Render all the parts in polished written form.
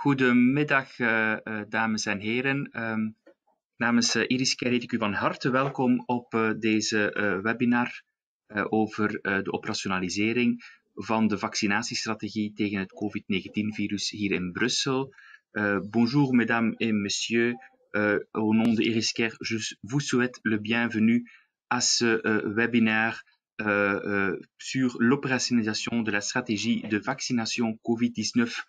Goedemiddag, dames en heren. Namens Iriscare heet ik u van harte welkom op deze webinar over de operationalisering van de vaccinatiestrategie tegen het COVID-19-virus hier in Brussel. Bonjour, mesdames et messieurs. Au nom de Iriscare, je vous souhaite le bienvenue à ce webinaire sur l'opérationnalisation de la stratégie de vaccination COVID-19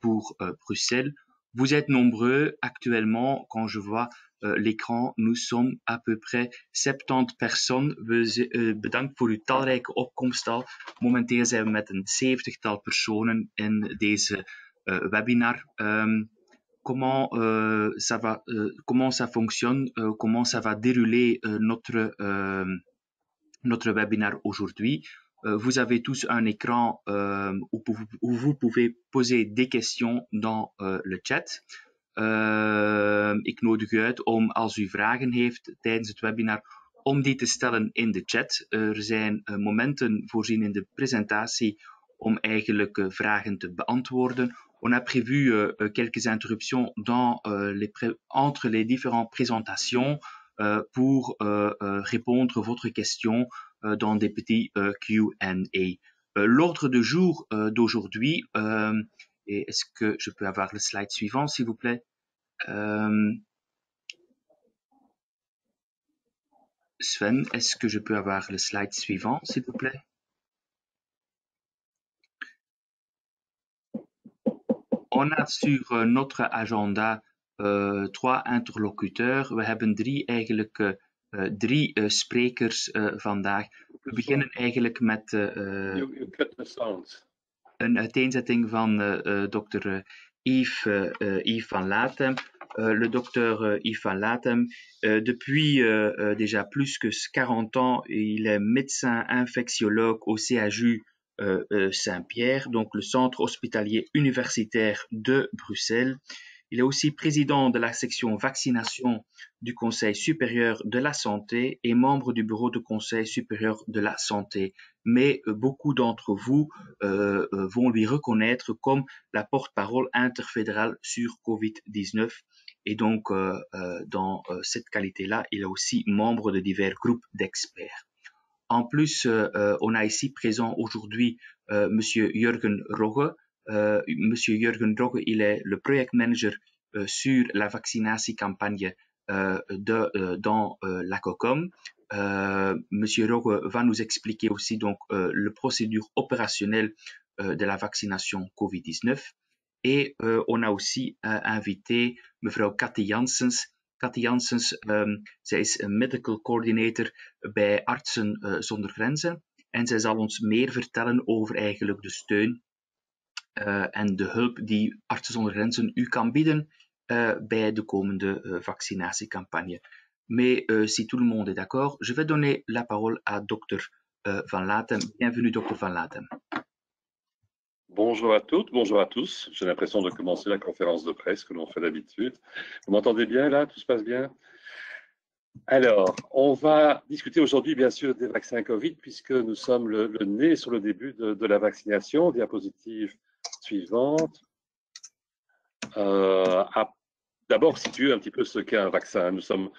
pour Bruxelles. Vous êtes nombreux actuellement, quand je vois l'écran, nous sommes à peu près 70 personnes. Bedankt voor uw talrijke opkomst al. Momenteel zijn we met een 70-tal personen in deze webinar. Comment ça fonctionne, comment ça va dérouler notre webinaire aujourd'hui. Vous avez tous un écran où vous pouvez poser des questions dans le chat. Ik nodig u uit om, als u vragen heeft tijdens het webinar, om die te stellen in de chat. Er zijn momenten voorzien in de presentatie om eigenlijk vragen te beantwoorden. On a prévu quelques interruptions entre les différentes présentations pour répondre à votre question dans des petits Q&A. L'ordre du jour d'aujourd'hui, est-ce que je peux avoir le slide suivant, s'il vous plaît? Sven, est-ce que je peux avoir le slide suivant, s'il vous plaît? On a sur notre agenda 3 interlocuteurs. We hebben drie sprekers vandaag. We beginnen eigenlijk met een uiteenzetting van dokter Yves van Latem. Le docteur Yves van Latem, depuis déjà plus que 40 ans, il est médecin infectiologue au CHU Saint-Pierre, donc le centre hospitalier universitaire de Bruxelles. Il est aussi président de la section vaccination du Conseil supérieur de la santé et membre du bureau du Conseil supérieur de la santé. Mais beaucoup d'entre vous vont lui reconnaître comme la porte-parole interfédérale sur COVID-19. Et donc, dans cette qualité-là, il est aussi membre de divers groupes d'experts. En plus, on a ici présent aujourd'hui Monsieur Jürgen Rogge. Monsieur Jürgen Rogge, il est le project manager sur la vaccinatiecampagne dans la COCOM. Monsieur Rogge va nous expliquer aussi donc la procédure opérationnelle de la vaccination COVID-19. Et on a aussi invité mevrouw Katty Janssens. Katty Janssens, zij is een medical coordinator bij Artsen zonder Grenzen en zij zal ons meer vertellen over eigenlijk de steun en de hulp die Artsen zonder Grenzen u kan bieden bij de komende vaccinatiecampagne. Mais si tout le monde est d'accord, je vais donner la parole à Dr Van Latem. Bienvenue Dr Van Latem. Bonjour à toutes, bonjour à tous. J'ai l'impression de commencer la conférence de presse que l'on fait d'habitude. Vous m'entendez bien là? Tout se passe bien? Alors, on va discuter aujourd'hui bien sûr des vaccins Covid puisque nous sommes le nez sur le début de la vaccination. Diapositive suivante. D'abord situer un petit peu ce qu'est un vaccin. Nous sommes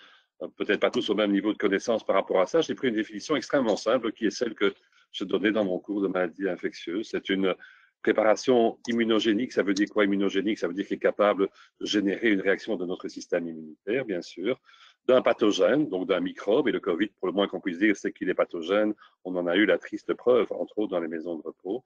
peut-être pas tous au même niveau de connaissance par rapport à ça. J'ai pris une définition extrêmement simple qui est celle que je donnais dans mon cours de maladies infectieuses. C'est une préparation immunogénique. Ça veut dire quoi immunogénique? Ça veut dire qu'il est capable de générer une réaction de notre système immunitaire, bien sûr, d'un pathogène, donc d'un microbe. Et le Covid, pour le moins qu'on puisse dire, c'est qu'il est pathogène. On en a eu la triste preuve, entre autres dans les maisons de repos.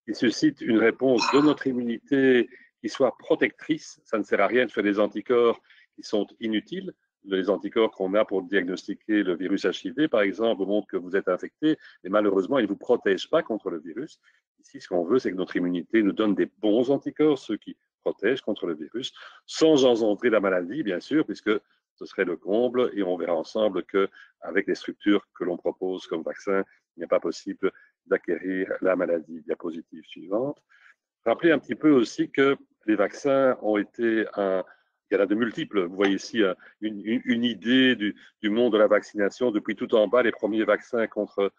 Il suscite une réponse de notre immunité qui soit protectrice. Ça ne sert à rien de faire des anticorps qui sont inutiles. Les anticorps qu'on a pour diagnostiquer le virus HIV, par exemple, montrent que vous êtes infecté, mais malheureusement, ils ne vous protègent pas contre le virus. Ici, ce qu'on veut, c'est que notre immunité nous donne des bons anticorps, ceux qui protègent contre le virus, sans engendrer la maladie, bien sûr, puisque ce serait le comble, et on verra ensemble qu'avec les structures que l'on propose comme vaccin, il n'est pas possible d'acquérir la maladie. Diapositive suivante. Rappelez un petit peu aussi que les vaccins ont été il y en a de multiples. Vous voyez ici une idée du monde de la vaccination. Depuis tout en bas, les premiers vaccins contre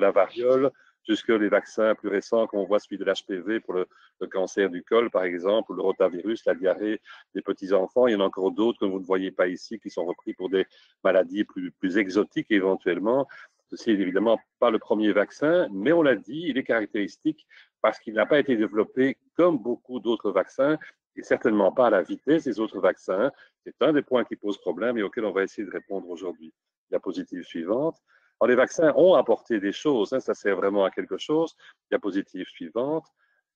la variole, jusque les vaccins plus récents, qu'on voit celui de l'HPV pour le cancer du col, par exemple, ou le rotavirus, la diarrhée des petits-enfants. Il y en a encore d'autres que vous ne voyez pas ici, qui sont repris pour des maladies plus exotiques éventuellement. Ceci n'est évidemment pas le premier vaccin, mais on l'a dit, il est caractéristique parce qu'il n'a pas été développé comme beaucoup d'autres vaccins et certainement pas à la vitesse des autres vaccins. C'est un des points qui pose problème et auquel on va essayer de répondre aujourd'hui. Diapositive suivante. Alors, les vaccins ont apporté des choses, ça sert vraiment à quelque chose. Diapositive suivante.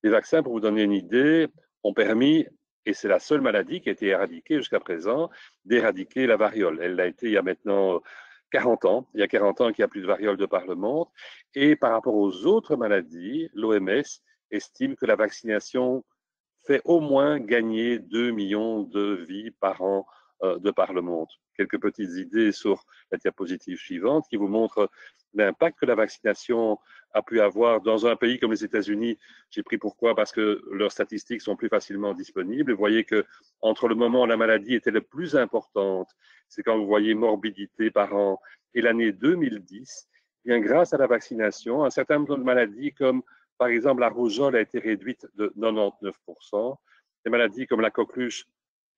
Les vaccins, pour vous donner une idée, ont permis, et c'est la seule maladie qui a été éradiquée jusqu'à présent, d'éradiquer la variole. Elle l'a été il y a maintenant 40 ans. Il y a 40 ans qu'il n'y a plus de variole de par le monde. Et par rapport aux autres maladies, l'OMS estime que la vaccination fait au moins gagner 2 millions de vies par an de par le monde. Quelques petites idées sur la diapositive suivante qui vous montrent l'impact que la vaccination a pu avoir dans un pays comme les États-Unis. J'ai pris pourquoi? Parce que leurs statistiques sont plus facilement disponibles. Vous voyez que entre le moment où la maladie était la plus importante, c'est quand vous voyez morbidité par an, et l'année 2010, bien grâce à la vaccination, un certain nombre de maladies comme par exemple la rougeole a été réduite de 99%, des maladies comme la coqueluche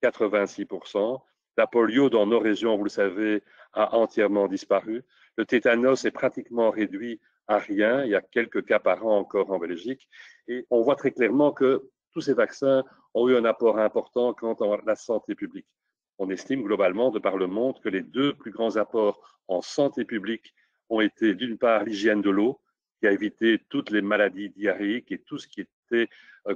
86%, la polio dans nos régions, vous le savez, a entièrement disparu. Le tétanos est pratiquement réduit à rien. Il y a quelques cas par an encore en Belgique. Et on voit très clairement que tous ces vaccins ont eu un apport important quant à la santé publique. On estime globalement, de par le monde, que les deux plus grands apports en santé publique ont été, d'une part, l'hygiène de l'eau, qui a évité toutes les maladies diarrhéiques et tout ce qui était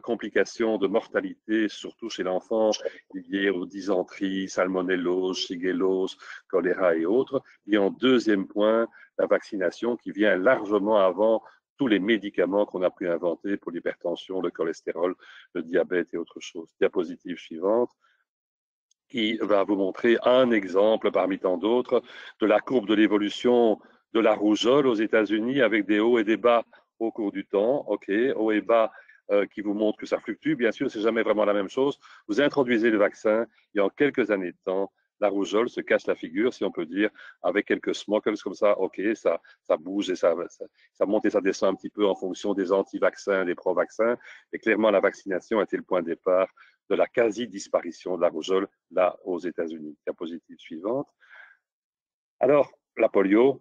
complications de mortalité, surtout chez l'enfant, liées aux dysenteries, salmonellose, shigellose, choléra et autres. Et en deuxième point, la vaccination qui vient largement avant tous les médicaments qu'on a pu inventer pour l'hypertension, le cholestérol, le diabète et autres choses. Diapositive suivante qui va vous montrer un exemple parmi tant d'autres de la courbe de l'évolution de la rougeole aux États-Unis avec des hauts et des bas au cours du temps. OK, hauts et bas qui vous montrent que ça fluctue. Bien sûr, c'est jamais vraiment la même chose. Vous introduisez le vaccin et en quelques années de temps, la rougeole se casse la figure, si on peut dire, avec quelques smockles comme ça. OK, ça bouge et ça monte et ça descend un petit peu en fonction des anti-vaccins, des pro-vaccins. Et clairement, la vaccination était le point de départ de la quasi-disparition de la rougeole, là, aux États-Unis. Diapositive suivante. Alors, la polio,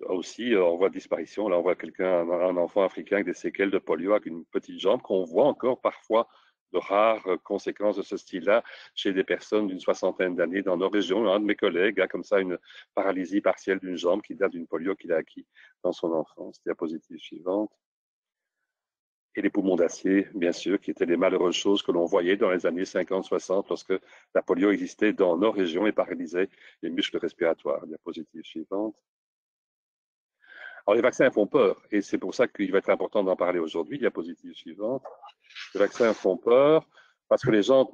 aussi, on voit disparition. Là, on voit quelqu'un, un enfant africain avec des séquelles de polio avec une petite jambe qu'on voit encore parfois de rares conséquences de ce style-là chez des personnes d'une soixantaine d'années dans nos régions. Un de mes collègues a comme ça une paralysie partielle d'une jambe qui date d'une polio qu'il a acquis dans son enfance. Diapositive suivante. Et les poumons d'acier, bien sûr, qui étaient les malheureuses choses que l'on voyait dans les années 50-60 lorsque la polio existait dans nos régions et paralysait les muscles respiratoires. Diapositive suivante. Alors, les vaccins font peur et c'est pour ça qu'il va être important d'en parler aujourd'hui. Diapositive suivante. Les vaccins font peur parce que les gens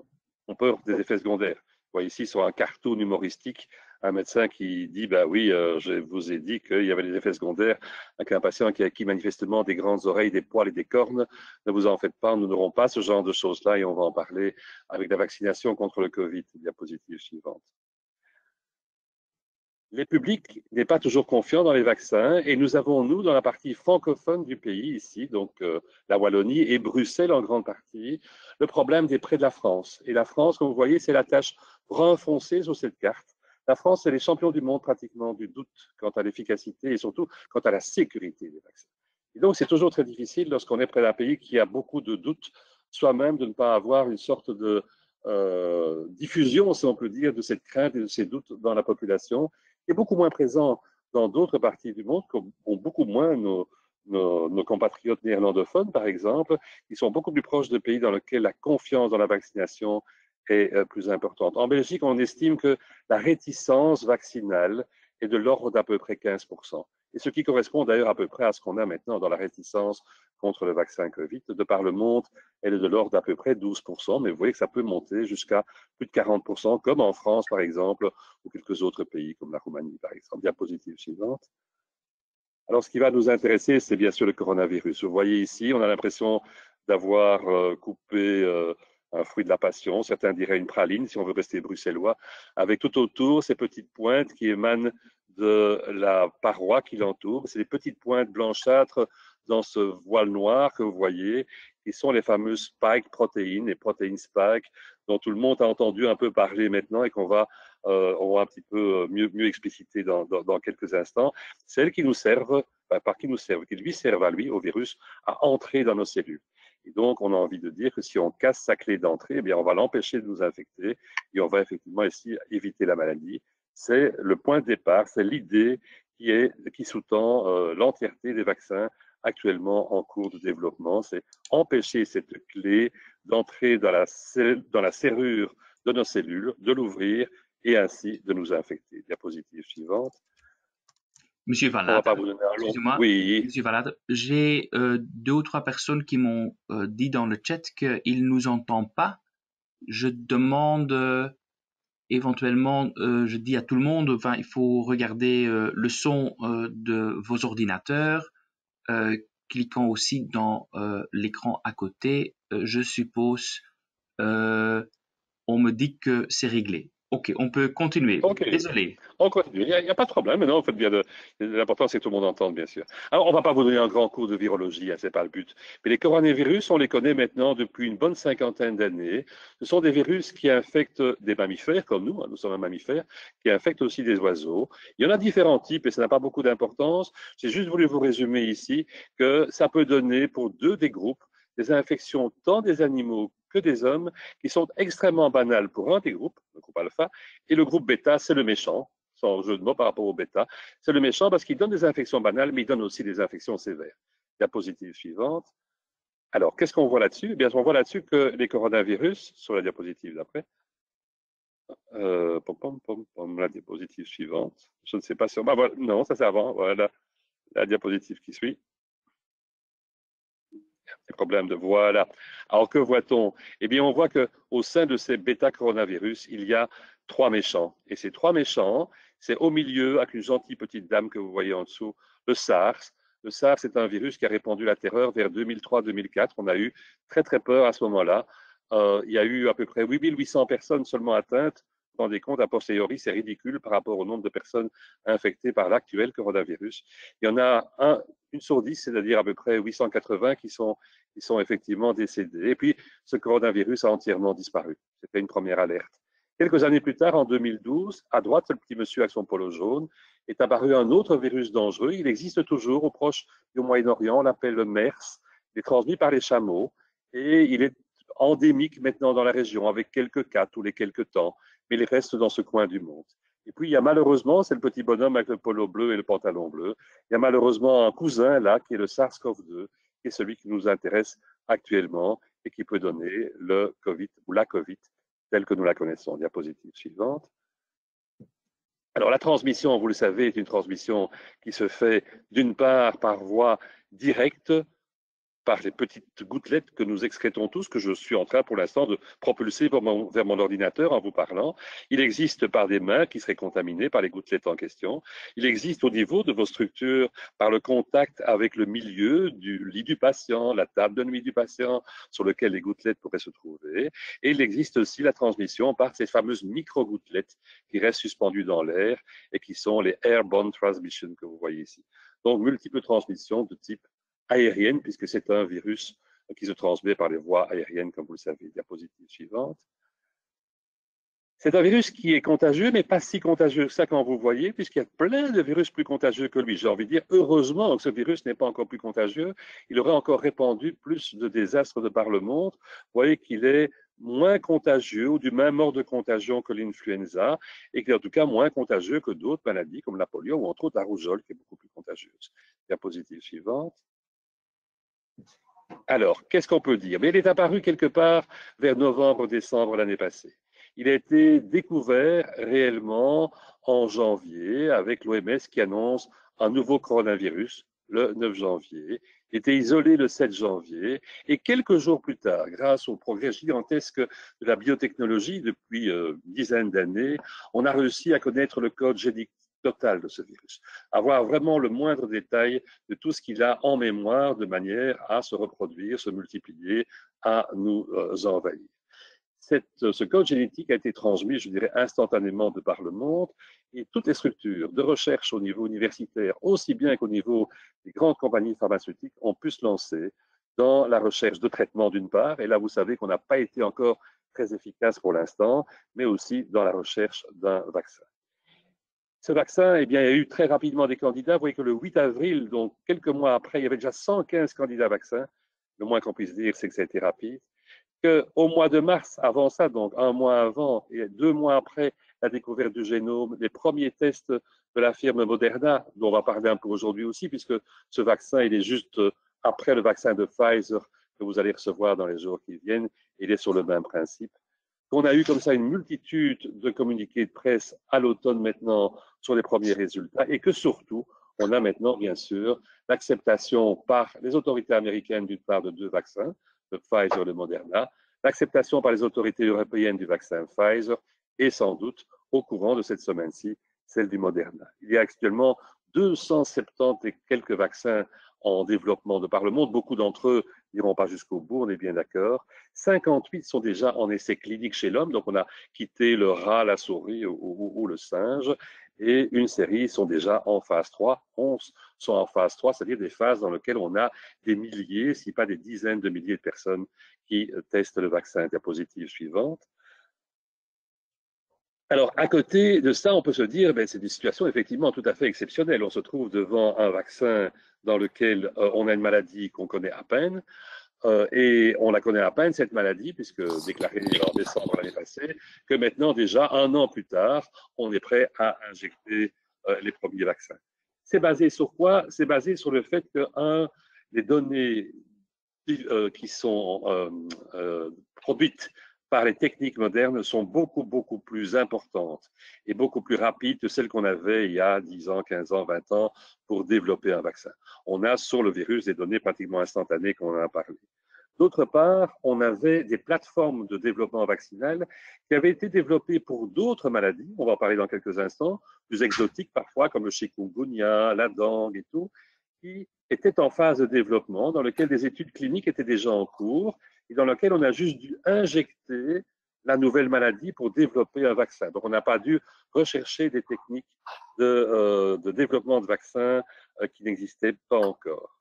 ont peur des effets secondaires. Vous voyez ici sur un cartoon humoristique, un médecin qui dit, bah oui, je vous ai dit qu'il y avait des effets secondaires avec un patient qui a acquis manifestement des grandes oreilles, des poils et des cornes. Ne vous en faites pas, nous n'aurons pas ce genre de choses-là et on va en parler avec la vaccination contre le Covid. Diapositive suivante. Le public n'est pas toujours confiant dans les vaccins et nous avons, nous, dans la partie francophone du pays, ici, donc la Wallonie et Bruxelles en grande partie, le problème des près de la France. Et la France, comme vous voyez, c'est la tache brun foncé sur cette carte. La France, c'est les champions du monde pratiquement du doute quant à l'efficacité et surtout quant à la sécurité des vaccins. Et donc, c'est toujours très difficile lorsqu'on est près d'un pays qui a beaucoup de doutes, soi-même de ne pas avoir une sorte de diffusion, si on peut dire, de cette crainte et de ces doutes dans la population, qui est beaucoup moins présent dans d'autres parties du monde, comme ont beaucoup moins nos compatriotes néerlandophones, par exemple, qui sont beaucoup plus proches de pays dans lesquels la confiance dans la vaccination est plus importante. En Belgique, on estime que la réticence vaccinale est de l'ordre d'à peu près 15%. Et ce qui correspond d'ailleurs à peu près à ce qu'on a maintenant dans la réticence contre le vaccin Covid. De par le monde, elle est de l'ordre d'à peu près 12%, mais vous voyez que ça peut monter jusqu'à plus de 40%, comme en France, par exemple, ou quelques autres pays, comme la Roumanie, par exemple. Diapositive suivante. Alors, ce qui va nous intéresser, c'est bien sûr le coronavirus. Vous voyez ici, on a l'impression d'avoir coupé un fruit de la passion, certains diraient une praline, si on veut rester bruxellois, avec tout autour ces petites pointes qui émanent de la paroi qui l'entoure. C'est des petites pointes blanchâtres dans ce voile noir que vous voyez, qui sont les fameuses spike protéines, les protéines spike, dont tout le monde a entendu un peu parler maintenant et on va un petit peu mieux expliciter dans quelques instants. Celles qui nous servent, par qui nous servent, qui lui servent à lui, au virus, à entrer dans nos cellules. Et donc, on a envie de dire que si on casse sa clé d'entrée, eh bien, on va l'empêcher de nous infecter et on va effectivement ici éviter la maladie. C'est le point de départ, c'est l'idée qui sous-tend l'entièreté des vaccins actuellement en cours de développement. C'est empêcher cette clé d'entrer dans la serrure de nos cellules, de l'ouvrir et ainsi de nous infecter. Diapositive suivante. Monsieur Van On ne va pas Laten, vous donner un long. excusez-moi, Oui. Monsieur Van Laten, j'ai 2 ou 3 personnes qui m'ont dit dans le chat qu'ils ne nous entendent pas. Je demande éventuellement, je dis à tout le monde, enfin, il faut regarder le son de vos ordinateurs, cliquant aussi dans l'écran à côté. Je suppose, on me dit que c'est réglé. Ok, on peut continuer. OK. Désolé. On continue. Il n'y a pas de problème. Non, faites bien l'important, c'est que tout le monde entende, bien sûr. Alors, on ne va pas vous donner un grand cours de virologie, hein, ce n'est pas le but. Mais les coronavirus, on les connaît maintenant depuis une bonne cinquantaine d'années. Ce sont des virus qui infectent des mammifères, comme nous, hein, nous sommes un mammifère, qui infectent aussi des oiseaux. Il y en a différents types et ça n'a pas beaucoup d'importance. J'ai juste voulu vous résumer ici que ça peut donner pour deux des groupes des infections tant des animaux que des hommes qui sont extrêmement banales pour un des groupes, le groupe alpha, et le groupe bêta, c'est le méchant, sans jeu de mots par rapport au bêta. C'est le méchant parce qu'il donne des infections banales, mais il donne aussi des infections sévères. Diapositive suivante. Alors, qu'est-ce qu'on voit là-dessus? Eh bien, on voit là-dessus que les coronavirus, sur la diapositive d'après, la diapositive suivante, je ne sais pas si on... voilà, non, ça c'est avant, voilà la diapositive qui suit. Des problèmes de voilà. Alors que voit-on? Eh bien, on voit qu'au sein de ces bêta-coronavirus, il y a 3 méchants. Et ces 3 méchants, c'est au milieu, avec une gentille petite dame que vous voyez en dessous, le SARS. Le SARS est un virus qui a répandu la terreur vers 2003-2004. On a eu très très peur à ce moment-là. Il y a eu à peu près 8800 personnes seulement atteintes. Vous vous rendez compte, a posteriori, c'est ridicule par rapport au nombre de personnes infectées par l'actuel coronavirus. Il y en a une sur 10, c'est-à-dire à peu près 880 qui sont effectivement décédés. Et puis, ce coronavirus a entièrement disparu. C'était une première alerte. Quelques années plus tard, en 2012, à droite, le petit monsieur avec son polo jaune, est apparu un autre virus dangereux. Il existe toujours au proche du Moyen-Orient, on l'appelle le MERS. Il est transmis par les chameaux et il est endémique maintenant dans la région avec quelques cas tous les quelques temps, mais il reste dans ce coin du monde. Et puis, il y a malheureusement, c'est le petit bonhomme avec le polo bleu et le pantalon bleu, il y a malheureusement un cousin là qui est le SARS-CoV-2, qui est celui qui nous intéresse actuellement et qui peut donner le Covid ou la Covid telle que nous la connaissons. Diapositive suivante. Alors la transmission, vous le savez, est une transmission qui se fait d'une part par voie directe, par les petites gouttelettes que nous excrétons tous, que je suis en train pour l'instant de propulser vers mon ordinateur en vous parlant. Il existe par des mains qui seraient contaminées par les gouttelettes en question. Il existe au niveau de vos structures par le contact avec le milieu du lit du patient, la table de nuit du patient sur lequel les gouttelettes pourraient se trouver. Et il existe aussi la transmission par ces fameuses micro-gouttelettes qui restent suspendues dans l'air et qui sont les airborne transmission que vous voyez ici. Donc, multiples transmissions de type aérienne, puisque c'est un virus qui se transmet par les voies aériennes, comme vous le savez. Diapositive suivante. C'est un virus qui est contagieux, mais pas si contagieux que ça quand vous voyez, puisqu'il y a plein de virus plus contagieux que lui. J'ai envie de dire, heureusement que ce virus n'est pas encore plus contagieux. Il aurait encore répandu plus de désastres de par le monde. Vous voyez qu'il est moins contagieux ou du même ordre de contagion que l'influenza et qu'il est en tout cas moins contagieux que d'autres maladies comme la polio ou entre autres la rougeole qui est beaucoup plus contagieuse. Diapositive suivante. Alors, qu'est-ce qu'on peut dire? Il est apparu quelque part vers novembre-décembre l'année passée. Il a été découvert réellement en janvier avec l'OMS qui annonce un nouveau coronavirus le 9 janvier. Il était isolé le 7 janvier et quelques jours plus tard, grâce au progrès gigantesque de la biotechnologie depuis une dizaine d'années, on a réussi à connaître le code génétique total de ce virus, avoir vraiment le moindre détail de tout ce qu'il a en mémoire de manière à se reproduire, se multiplier, à nous envahir. ce code génétique a été transmis, je dirais, instantanément de par le monde, et toutes les structures de recherche au niveau universitaire, aussi bien qu'au niveau des grandes compagnies pharmaceutiques, ont pu se lancer dans la recherche de traitement d'une part, et là vous savez qu'on n'a pas été encore très efficace pour l'instant, mais aussi dans la recherche d'un vaccin. Ce vaccin, eh bien, il y a eu très rapidement des candidats. Vous voyez que le 8 avril, donc quelques mois après, il y avait déjà 115 candidats vaccins. Le moins qu'on puisse dire, c'est que ça a été rapide. Qu'au mois de mars, avant ça, donc un mois avant et 2 mois après la découverte du génome, les premiers tests de la firme Moderna, dont on va parler un peu aujourd'hui aussi, puisque ce vaccin, il est juste après le vaccin de Pfizer que vous allez recevoir dans les jours qui viennent. Il est sur le même principe. On a eu comme ça une multitude de communiqués de presse à l'automne maintenant sur les premiers résultats et que surtout, on a maintenant, bien sûr, l'acceptation par les autorités américaines d'une part de 2 vaccins, le Pfizer et le Moderna, l'acceptation par les autorités européennes du vaccin Pfizer et sans doute, au courant de cette semaine-ci, celle du Moderna. Il y a actuellement 270 et quelques vaccins en développement de par le monde. Beaucoup d'entre eux n'iront pas jusqu'au bout, on est bien d'accord. 58 sont déjà en essai clinique chez l'homme, donc on a quitté le rat, la souris ou le singe, et une série sont déjà en phase 3, 11 sont en phase 3, c'est-à-dire des phases dans lesquelles on a des milliers, si pas des dizaines de milliers de personnes qui testent le vaccin. Diapositive suivante. Alors, à côté de ça, on peut se dire, ben, c'est des situations effectivement tout à fait exceptionnelles. On se trouve devant un vaccin dans lequel on a une maladie qu'on connaît à peine, et on la connaît à peine, cette maladie, puisque déclarée en décembre l'année passée, que maintenant, déjà, un an plus tard, on est prêt à injecter les premiers vaccins. C'est basé sur quoi? C'est basé sur le fait que, les données qui sont produites par les techniques modernes sont beaucoup, beaucoup plus importantes et beaucoup plus rapides que celles qu'on avait il y a 10 ans, 15 ans, 20 ans pour développer un vaccin. On a sur le virus des données pratiquement instantanées qu'on en a parlé. D'autre part, on avait des plateformes de développement vaccinal qui avaient été développées pour d'autres maladies, on va en parler dans quelques instants, plus exotiques parfois, comme le chikungunya, la dengue et tout, qui étaient en phase de développement, dans lequel des études cliniques étaient déjà en cours et dans lequel on a juste dû injecter la nouvelle maladie pour développer un vaccin. Donc, on n'a pas dû rechercher des techniques de développement de vaccins qui n'existaient pas encore.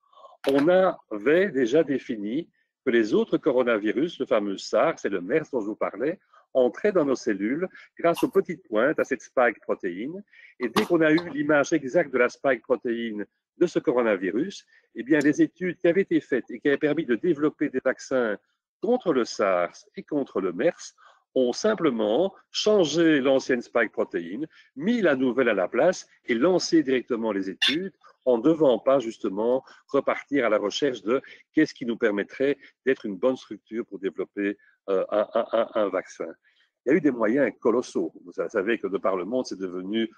On avait déjà défini que les autres coronavirus, le fameux SARS et le MERS dont je vous parlais, entraient dans nos cellules grâce aux petites pointes, à cette spike protéine. Et dès qu'on a eu l'image exacte de la spike protéine de ce coronavirus, eh bien, les études qui avaient été faites et qui avaient permis de développer des vaccins contre le SARS et contre le MERS ont simplement changé l'ancienne spike protéine, mis la nouvelle à la place et lancé directement les études en ne devant pas justement repartir à la recherche de qu'est-ce qui nous permettrait d'être une bonne structure pour développer un vaccin. Il y a eu des moyens colossaux. Vous savez que de par le monde, c'est devenu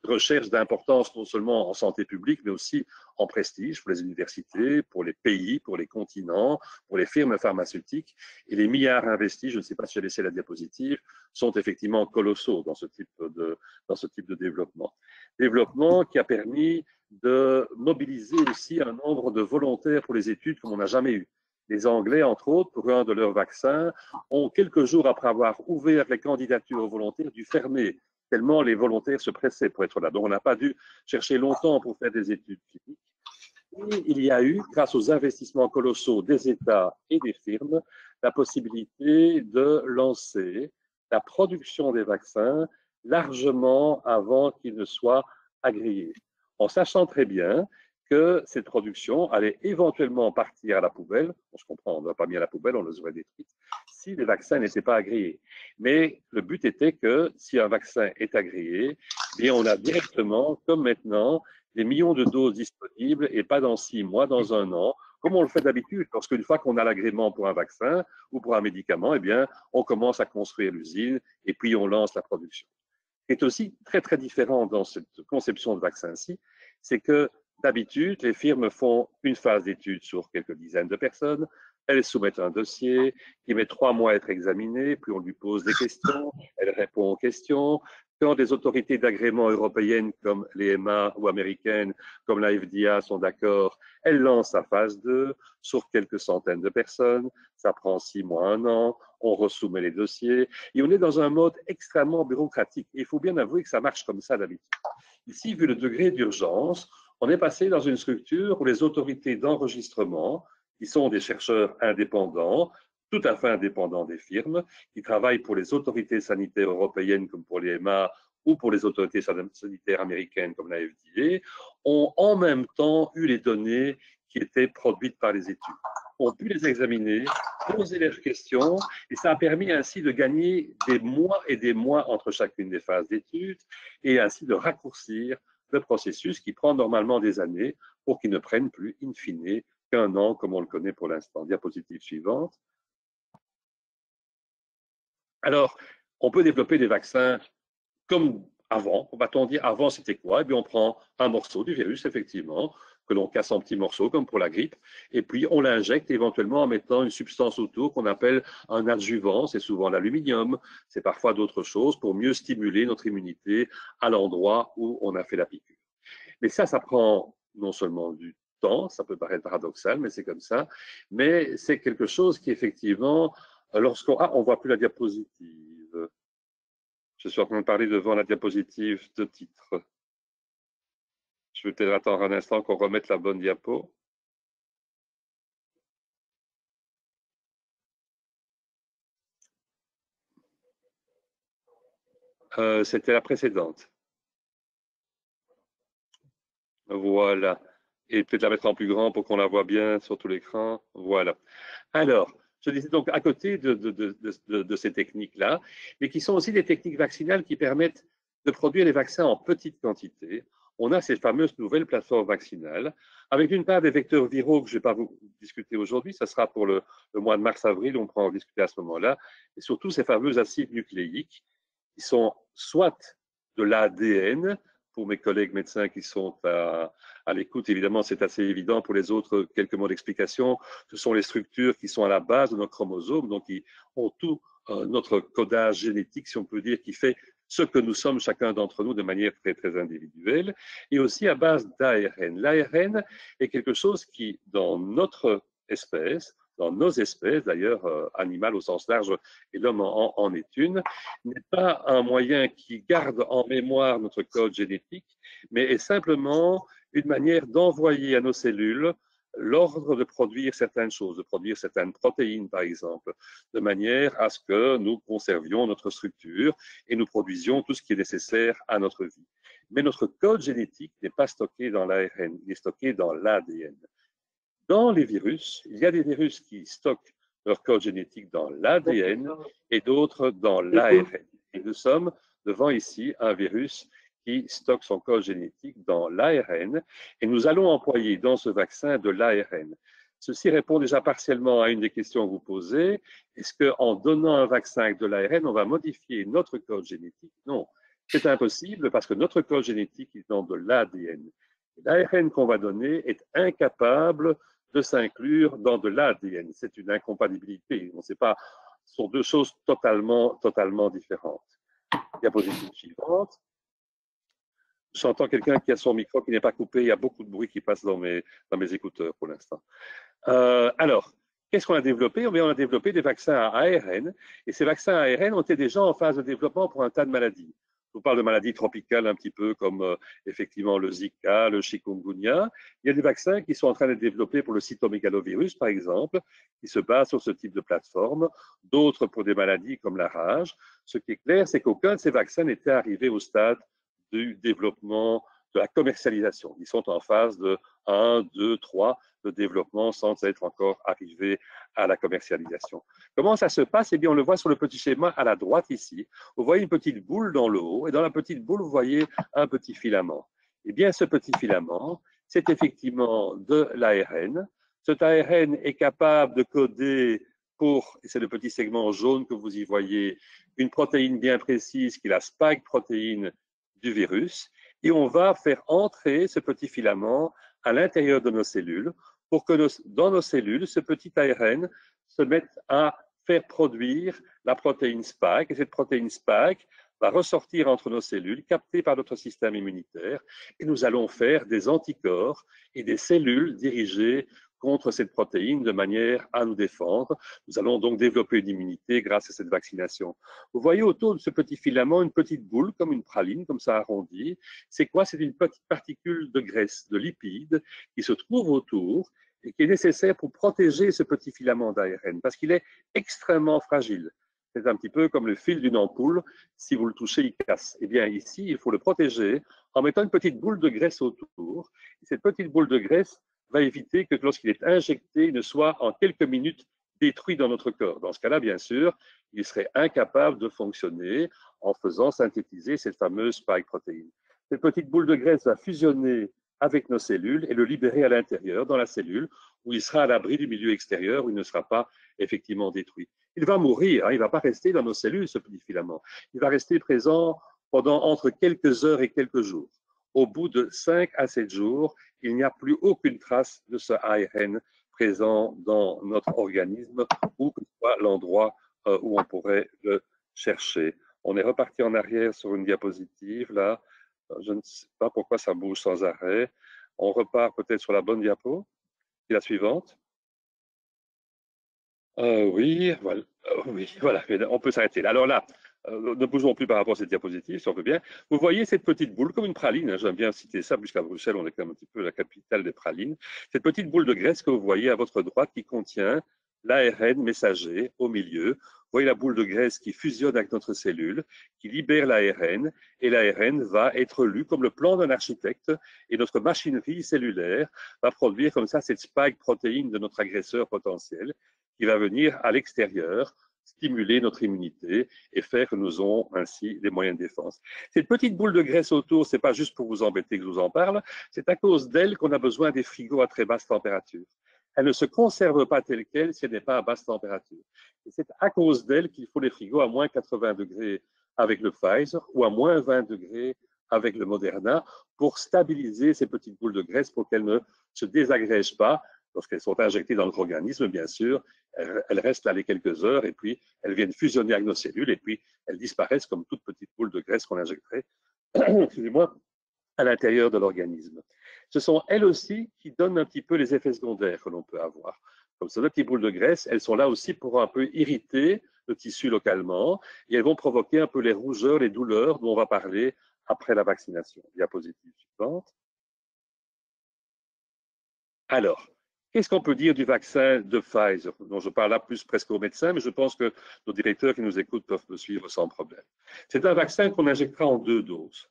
recherche d'importance non seulement en santé publique, mais aussi en prestige pour les universités, pour les pays, pour les continents, pour les firmes pharmaceutiques. Et les milliards investis, je ne sais pas si j'ai laissé la diapositive, sont effectivement colossaux dans ce type de développement. Développement qui a permis de mobiliser aussi un nombre de volontaires pour les études comme on n'a jamais eu. Les Anglais, entre autres, pour un de leurs vaccins, ont quelques jours après avoir ouvert les candidatures aux volontaires, dû fermer tellement les volontaires se pressaient pour être là. Donc, on n'a pas dû chercher longtemps pour faire des études cliniques. Et il y a eu, grâce aux investissements colossaux des États et des firmes, la possibilité de lancer la production des vaccins largement avant qu'ils ne soient agréés, en sachant très bien que cette production allait éventuellement partir à la poubelle. On se comprend, on ne l'a pas mis à la poubelle, on les aurait détruites, si les vaccins n'étaient pas agréés. Mais le but était que si un vaccin est agréé, bien on a directement, comme maintenant, des millions de doses disponibles et pas dans 6 mois, dans un an, comme on le fait d'habitude. Parce qu'une fois qu'on a l'agrément pour un vaccin ou pour un médicament, eh bien, on commence à construire l'usine et puis on lance la production. Ce qui est aussi très, très différent dans cette conception de vaccin-ci, c'est que d'habitude, les firmes font une phase d'étude sur quelques dizaines de personnes, elles soumettent un dossier qui met 3 mois à être examiné, puis on lui pose des questions, elle répond aux questions, quand des autorités d'agrément européennes comme l'EMA ou américaines, comme la FDA sont d'accord, elles lancent sa phase 2 sur quelques centaines de personnes. Ça prend 6 mois, 1 an. On resoumet les dossiers et on est dans un mode extrêmement bureaucratique. Et il faut bien avouer que ça marche comme ça d'habitude. Ici, vu le degré d'urgence, on est passé dans une structure où les autorités d'enregistrement, qui sont des chercheurs indépendants, tout à fait indépendants des firmes, qui travaillent pour les autorités sanitaires européennes comme pour l'EMA ou pour les autorités sanitaires américaines comme la FDA, ont en même temps eu les données qui étaient produites par les études, ont pu les examiner, poser leurs questions, et ça a permis ainsi de gagner des mois et des mois entre chacune des phases d'études, et ainsi de raccourcir le processus qui prend normalement des années pour qu'il ne prenne plus, in fine, qu'1 an, comme on le connaît pour l'instant. Diapositive suivante. Alors, on peut développer des vaccins comme avant. Va-t-on dire avant c'était quoi? Eh bien, on prend un morceau du virus, effectivement, que l'on casse en petits morceaux, comme pour la grippe, et puis on l'injecte éventuellement en mettant une substance autour qu'on appelle un adjuvant. C'est souvent l'aluminium, c'est parfois d'autres choses pour mieux stimuler notre immunité à l'endroit où on a fait la piqûre. Mais ça prend non seulement du temps, ça peut paraître paradoxal, mais c'est comme ça, mais c'est quelque chose qui effectivement, lorsqu'on... Ah, on ne voit plus la diapositive. Je suis en train de parler devant la diapositive de titre. Je vais peut-être attendre un instant qu'on remette la bonne diapo. C'était la précédente. Voilà. Et peut-être la mettre en plus grand pour qu'on la voit bien sur tout l'écran. Voilà. Alors, je disais donc à côté de ces techniques-là, mais qui sont aussi des techniques vaccinales qui permettent de produire les vaccins en petite quantité. On a ces fameuses nouvelles plateformes vaccinales, avec d'une part des vecteurs viraux que je ne vais pas vous discuter aujourd'hui, ça sera pour le mois de mars-avril, on pourra en discuter à ce moment-là, et surtout ces fameux acides nucléiques qui sont soit de l'ADN, pour mes collègues médecins qui sont à l'écoute, évidemment, c'est assez évident. Pour les autres, quelques mots d'explication. Ce sont les structures qui sont à la base de nos chromosomes, donc qui ont tout notre codage génétique, si on peut dire, qui fait ce que nous sommes chacun d'entre nous de manière très, très individuelle, et aussi à base d'ARN. L'ARN est quelque chose qui, dans notre espèce, dans nos espèces, d'ailleurs animales au sens large, et l'homme en est une, n'est pas un moyen qui garde en mémoire notre code génétique, mais est simplement une manière d'envoyer à nos cellules l'ordre de produire certaines choses, de produire certaines protéines, par exemple, de manière à ce que nous conservions notre structure et nous produisions tout ce qui est nécessaire à notre vie. Mais notre code génétique n'est pas stocké dans l'ARN, il est stocké dans l'ADN. Dans les virus, il y a des virus qui stockent leur code génétique dans l'ADN et d'autres dans l'ARN. Et nous sommes devant ici un virus qui stocke son code génétique dans l'ARN et nous allons employer dans ce vaccin de l'ARN. Ceci répond déjà partiellement à une des questions que vous posez. Est-ce qu'en donnant un vaccin avec de l'ARN, on va modifier notre code génétique? Non, c'est impossible parce que notre code génétique est dans de l'ADN. L'ARN qu'on va donner est incapable de s'inclure dans de l'ADN. C'est une incompatibilité. On ne sait pas, ce sont deux choses totalement différentes. Diapositive suivante. J'entends quelqu'un qui a son micro qui n'est pas coupé. Il y a beaucoup de bruit qui passe dans mes écouteurs pour l'instant. Alors, qu'est-ce qu'on a développé? On a développé des vaccins à ARN. Et ces vaccins à ARN ont été déjà en phase de développement pour un tas de maladies. Je vous parle de maladies tropicales un petit peu comme effectivement le Zika, le chikungunya. Il y a des vaccins qui sont en train d'être développés pour le cytomégalovirus, par exemple, qui se basent sur ce type de plateforme. D'autres pour des maladies comme la rage. Ce qui est clair, c'est qu'aucun de ces vaccins n'était arrivé au stade du développement, de la commercialisation. Ils sont en phase de 1, 2, 3 de développement sans être encore arrivés à la commercialisation. Comment ça se passe? Eh bien, on le voit sur le petit schéma à la droite ici. Vous voyez une petite boule dans le haut et dans la petite boule, vous voyez un petit filament. Eh bien, ce petit filament, c'est effectivement de l'ARN. Cet ARN est capable de coder pour, et c'est le petit segment jaune que vous y voyez, une protéine bien précise qui est la spike protéine du virus. Et on va faire entrer ce petit filament à l'intérieur de nos cellules pour que dans nos cellules, ce petit ARN se mette à faire produire la protéine spike. Et cette protéine spike va ressortir entre nos cellules, captée par notre système immunitaire, et nous allons faire des anticorps et des cellules dirigées contre cette protéine de manière à nous défendre. Nous allons donc développer une immunité grâce à cette vaccination. Vous voyez autour de ce petit filament une petite boule, comme une praline, comme ça arrondie. C'est quoi? C'est une petite particule de graisse, de lipides, qui se trouve autour et qui est nécessaire pour protéger ce petit filament d'ARN, parce qu'il est extrêmement fragile. C'est un petit peu comme le fil d'une ampoule. Si vous le touchez, il casse. Eh bien, ici, il faut le protéger en mettant une petite boule de graisse autour. Et cette petite boule de graisse va éviter que lorsqu'il est injecté, il ne soit en quelques minutes détruit dans notre corps. Dans ce cas-là, bien sûr, il serait incapable de fonctionner en faisant synthétiser cette fameuse spike protéine. Cette petite boule de graisse va fusionner avec nos cellules et le libérer à l'intérieur, dans la cellule, où il sera à l'abri du milieu extérieur, où il ne sera pas effectivement détruit. Il va mourir, hein, il ne va pas rester dans nos cellules, ce petit filament. Il va rester présent pendant entre quelques heures et quelques jours. Au bout de 5 à 7 jours, il n'y a plus aucune trace de ce ARN présent dans notre organisme, ou que ce soit l'endroit où on pourrait le chercher. On est reparti en arrière sur une diapositive, là. Je ne sais pas pourquoi ça bouge sans arrêt. On repart peut-être sur la bonne diapo. Et la suivante. Oui, voilà. Oui, voilà. On peut s'arrêter là. Alors là, ne bougeons plus par rapport à cette diapositive, si on veut bien. Vous voyez cette petite boule, comme une praline, hein, j'aime bien citer ça, puisqu'à Bruxelles, on est quand même un petit peu la capitale des pralines. Cette petite boule de graisse que vous voyez à votre droite qui contient l'ARN messager au milieu. Vous voyez la boule de graisse qui fusionne avec notre cellule, qui libère l'ARN, et l'ARN va être lu comme le plan d'un architecte, et notre machinerie cellulaire va produire comme ça cette spike protéine de notre agresseur potentiel, qui va venir à l'extérieur stimuler notre immunité et faire que nous aurons ainsi des moyens de défense. Cette petite boule de graisse autour, ce n'est pas juste pour vous embêter que je vous en parle, c'est à cause d'elle qu'on a besoin des frigos à très basse température. Elle ne se conserve pas telle qu'elle si elle n'est pas à basse température. Et c'est à cause d'elle qu'il faut les frigos à moins 80 degrés avec le Pfizer ou à moins 20 degrés avec le Moderna pour stabiliser ces petites boules de graisse pour qu'elles ne se désagrègent pas. Lorsqu'elles sont injectées dans notre organisme, bien sûr, elles restent là les quelques heures et puis elles viennent fusionner avec nos cellules et puis elles disparaissent comme toute petite boule de graisse qu'on injecterait excusez-moi, à l'intérieur de l'organisme. Ce sont elles aussi qui donnent un petit peu les effets secondaires que l'on peut avoir. Comme ces petites boules de graisse, elles sont là aussi pour un peu irriter le tissu localement et elles vont provoquer un peu les rougeurs, les douleurs dont on va parler après la vaccination. Diapositive suivante. Alors, qu'est-ce qu'on peut dire du vaccin de Pfizer, dont je parle là plus presque aux médecins, mais je pense que nos directeurs qui nous écoutent peuvent me suivre sans problème. C'est un vaccin qu'on injectera en 2 doses,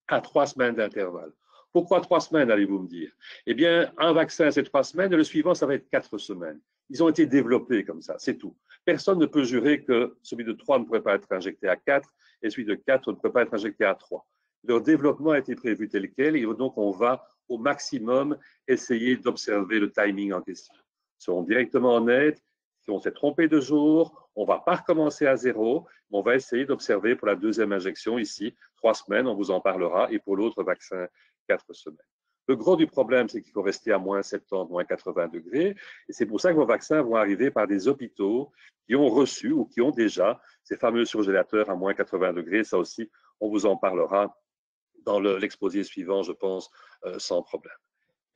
à 3 semaines d'intervalle. Pourquoi 3 semaines, allez-vous me dire? Eh bien, un vaccin, c'est 3 semaines, et le suivant, ça va être 4 semaines. Ils ont été développés comme ça, c'est tout. Personne ne peut jurer que celui de 3 ne pourrait pas être injecté à 4 et celui de 4 ne pourrait pas être injecté à 3. Leur développement a été prévu tel quel, et donc on va au maximum essayer d'observer le timing en question. Seront directement honnêtes, si on s'est trompé de jour, on ne va pas recommencer à zéro, mais on va essayer d'observer pour la deuxième injection ici, 3 semaines, on vous en parlera, et pour l'autre vaccin, 4 semaines. Le gros du problème, c'est qu'il faut rester à moins 70, moins 80 degrés, et c'est pour ça que vos vaccins vont arriver par des hôpitaux qui ont reçu ou qui ont déjà ces fameux surgélateurs à moins 80 degrés. Ça aussi, on vous en parlera dans l'exposé suivant, je pense, sans problème.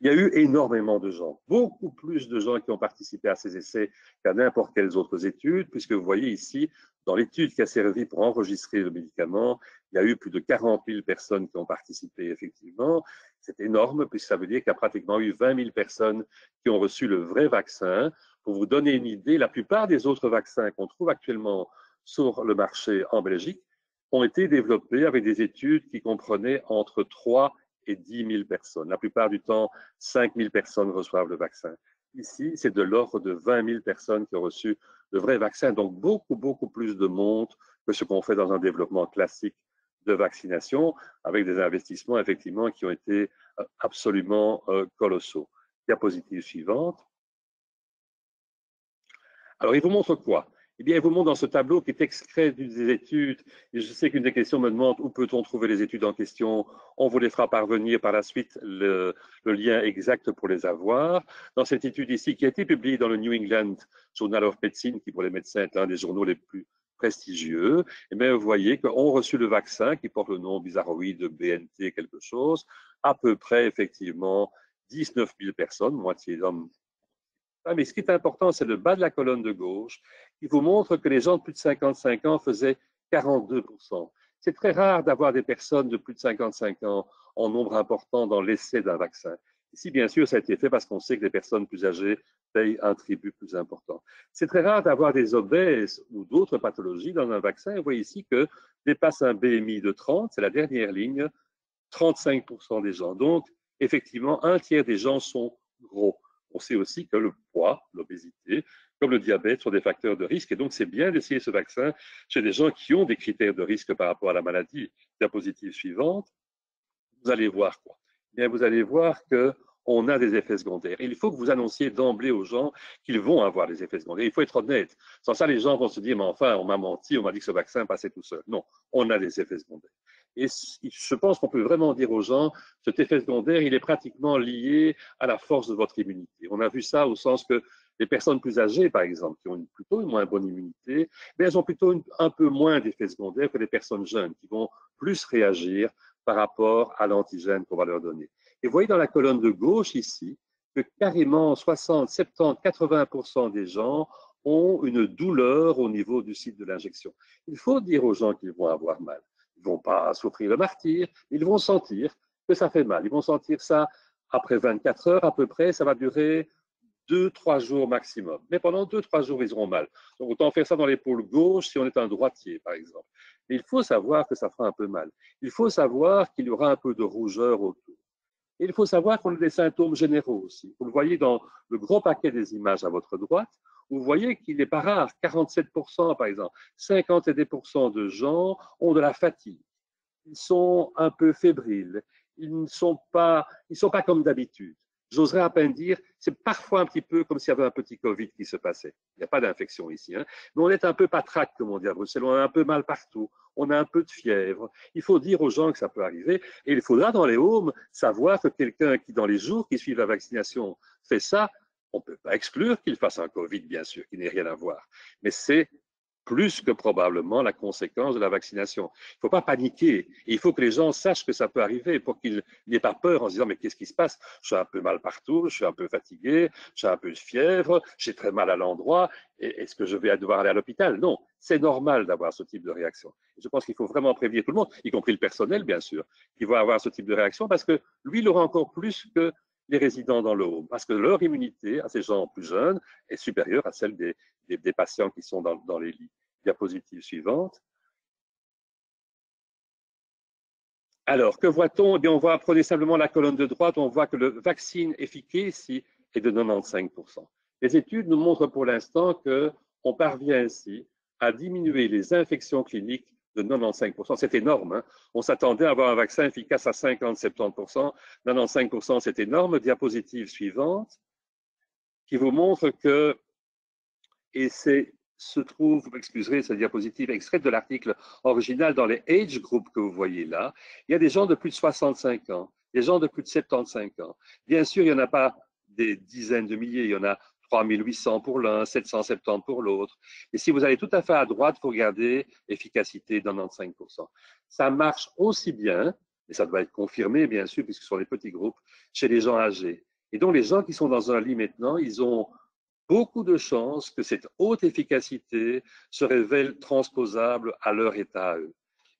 Il y a eu énormément de gens, beaucoup plus de gens qui ont participé à ces essais qu'à n'importe quelles autres études, puisque vous voyez ici, dans l'étude qui a servi pour enregistrer le médicament, il y a eu plus de 40 000 personnes qui ont participé, effectivement. C'est énorme, puisque ça veut dire qu'il y a pratiquement eu 20 000 personnes qui ont reçu le vrai vaccin. Pour vous donner une idée, la plupart des autres vaccins qu'on trouve actuellement sur le marché en Belgique ont été développés avec des études qui comprenaient entre 3 et 10 000 personnes. La plupart du temps, 5 000 personnes reçoivent le vaccin. Ici, c'est de l'ordre de 20 000 personnes qui ont reçu le vrai vaccin, donc beaucoup, beaucoup plus de monde que ce qu'on fait dans un développement classique de vaccination, avec des investissements, effectivement, qui ont été absolument colossaux. Diapositive suivante. Alors, il vous montre quoi? Eh bien, il vous montre dans ce tableau qui est extrait des études. Et je sais qu'une des questions me demande où peut-on trouver les études en question. On vous les fera parvenir par la suite le lien exact pour les avoir. Dans cette étude ici, qui a été publiée dans le New England Journal of Medicine, qui pour les médecins est l'un des journaux les plus prestigieux, et bien, vous voyez qu'ont reçu le vaccin qui porte le nom bizarroïde BNT quelque chose, à peu près effectivement 19 000 personnes, moitié d'hommes. Ah, mais ce qui est important, c'est le bas de la colonne de gauche qui vous montre que les gens de plus de 55 ans faisaient 42%. C'est très rare d'avoir des personnes de plus de 55 ans en nombre important dans l'essai d'un vaccin. Ici, bien sûr, ça a été fait parce qu'on sait que les personnes plus âgées payent un tribut plus important. C'est très rare d'avoir des obèses ou d'autres pathologies dans un vaccin. Vous voyez ici que dépasse un BMI de 30, c'est la dernière ligne, 35% des gens. Donc, effectivement, un tiers des gens sont gros. On sait aussi que le poids, l'obésité, comme le diabète, sont des facteurs de risque. Et donc, c'est bien d'essayer ce vaccin chez des gens qui ont des critères de risque par rapport à la maladie. Diapositive suivante. Vous allez voir quoi? Bien, vous allez voir que on a des effets secondaires. Et il faut que vous annonciez d'emblée aux gens qu'ils vont avoir des effets secondaires. Il faut être honnête. Sans ça, les gens vont se dire, mais enfin, on m'a menti, on m'a dit que ce vaccin passait tout seul. Non, on a des effets secondaires. Et je pense qu'on peut vraiment dire aux gens, cet effet secondaire, il est pratiquement lié à la force de votre immunité. On a vu ça au sens que les personnes plus âgées, par exemple, qui ont plutôt une moins bonne immunité, mais elles ont plutôt un peu moins d'effets secondaires que les personnes jeunes, qui vont plus réagir par rapport à l'antigène qu'on va leur donner. Et vous voyez dans la colonne de gauche ici que carrément 60, 70, 80% des gens ont une douleur au niveau du site de l'injection. Il faut dire aux gens qu'ils vont avoir mal. Ils ne vont pas souffrir le martyre, ils vont sentir que ça fait mal. Ils vont sentir ça après 24 heures à peu près, ça va durer 2-3 jours maximum. Mais pendant 2-3 jours, ils auront mal. Donc, autant faire ça dans l'épaule gauche si on est un droitier, par exemple. Mais il faut savoir que ça fera un peu mal. Il faut savoir qu'il y aura un peu de rougeur autour. Et il faut savoir qu'on a des symptômes généraux aussi. Vous le voyez dans le gros paquet des images à votre droite, vous voyez qu'il n'est pas rare, 47% par exemple, 51% de gens ont de la fatigue. Ils sont un peu fébriles. Ils ne sont pas comme d'habitude. J'oserais à peine dire, c'est parfois un petit peu comme s'il y avait un petit Covid qui se passait. Il n'y a pas d'infection ici, hein. Mais on est un peu patraque, comme on dit à Bruxelles. On a un peu mal partout. On a un peu de fièvre. Il faut dire aux gens que ça peut arriver. Et il faudra dans les homes savoir que quelqu'un qui, dans les jours qui suivent la vaccination, fait ça, on ne peut pas exclure qu'il fasse un Covid, bien sûr, qui n'ait rien à voir. Mais c'est plus que probablement la conséquence de la vaccination. Il ne faut pas paniquer. Il faut que les gens sachent que ça peut arriver pour qu'ils n'aient pas peur en se disant mais qu'est-ce qui se passe? Je suis un peu mal partout, je suis un peu fatigué, j'ai un peu de fièvre, j'ai très mal à l'endroit. Est-ce que je vais devoir aller à l'hôpital? Non, c'est normal d'avoir ce type de réaction. Je pense qu'il faut vraiment prévenir tout le monde, y compris le personnel bien sûr, qui va avoir ce type de réaction parce que lui, il aura encore plus que les résidents dans le home, parce que leur immunité à ces gens plus jeunes est supérieure à celle des patients qui sont dans les lits. Diapositive suivante. Alors, que voit-on? Eh bien, on voit, prenez simplement la colonne de droite, on voit que le vaccin efficace ici est de 95%. Les études nous montrent pour l'instant qu'on parvient ainsi à diminuer les infections cliniques de 95%. C'est énorme, hein? On s'attendait à avoir un vaccin efficace à 50-70%. 95%, c'est énorme. Diapositive suivante, qui vous montre que, et c'est se trouve, vous m'excuserez, cette diapositive extraite de l'article original dans les age groups que vous voyez là. Il y a des gens de plus de 65 ans, des gens de plus de 75 ans. Bien sûr, il n'y en a pas des dizaines de milliers, il y en a 3800 pour l'un, 770 pour l'autre. Et si vous allez tout à fait à droite, vous regardez efficacité 95%. Ça marche aussi bien, et ça doit être confirmé, bien sûr, puisque ce sont les petits groupes, chez les gens âgés. Et donc, les gens qui sont dans un lit maintenant, ils ont beaucoup de chances que cette haute efficacité se révèle transposable à leur état à eux.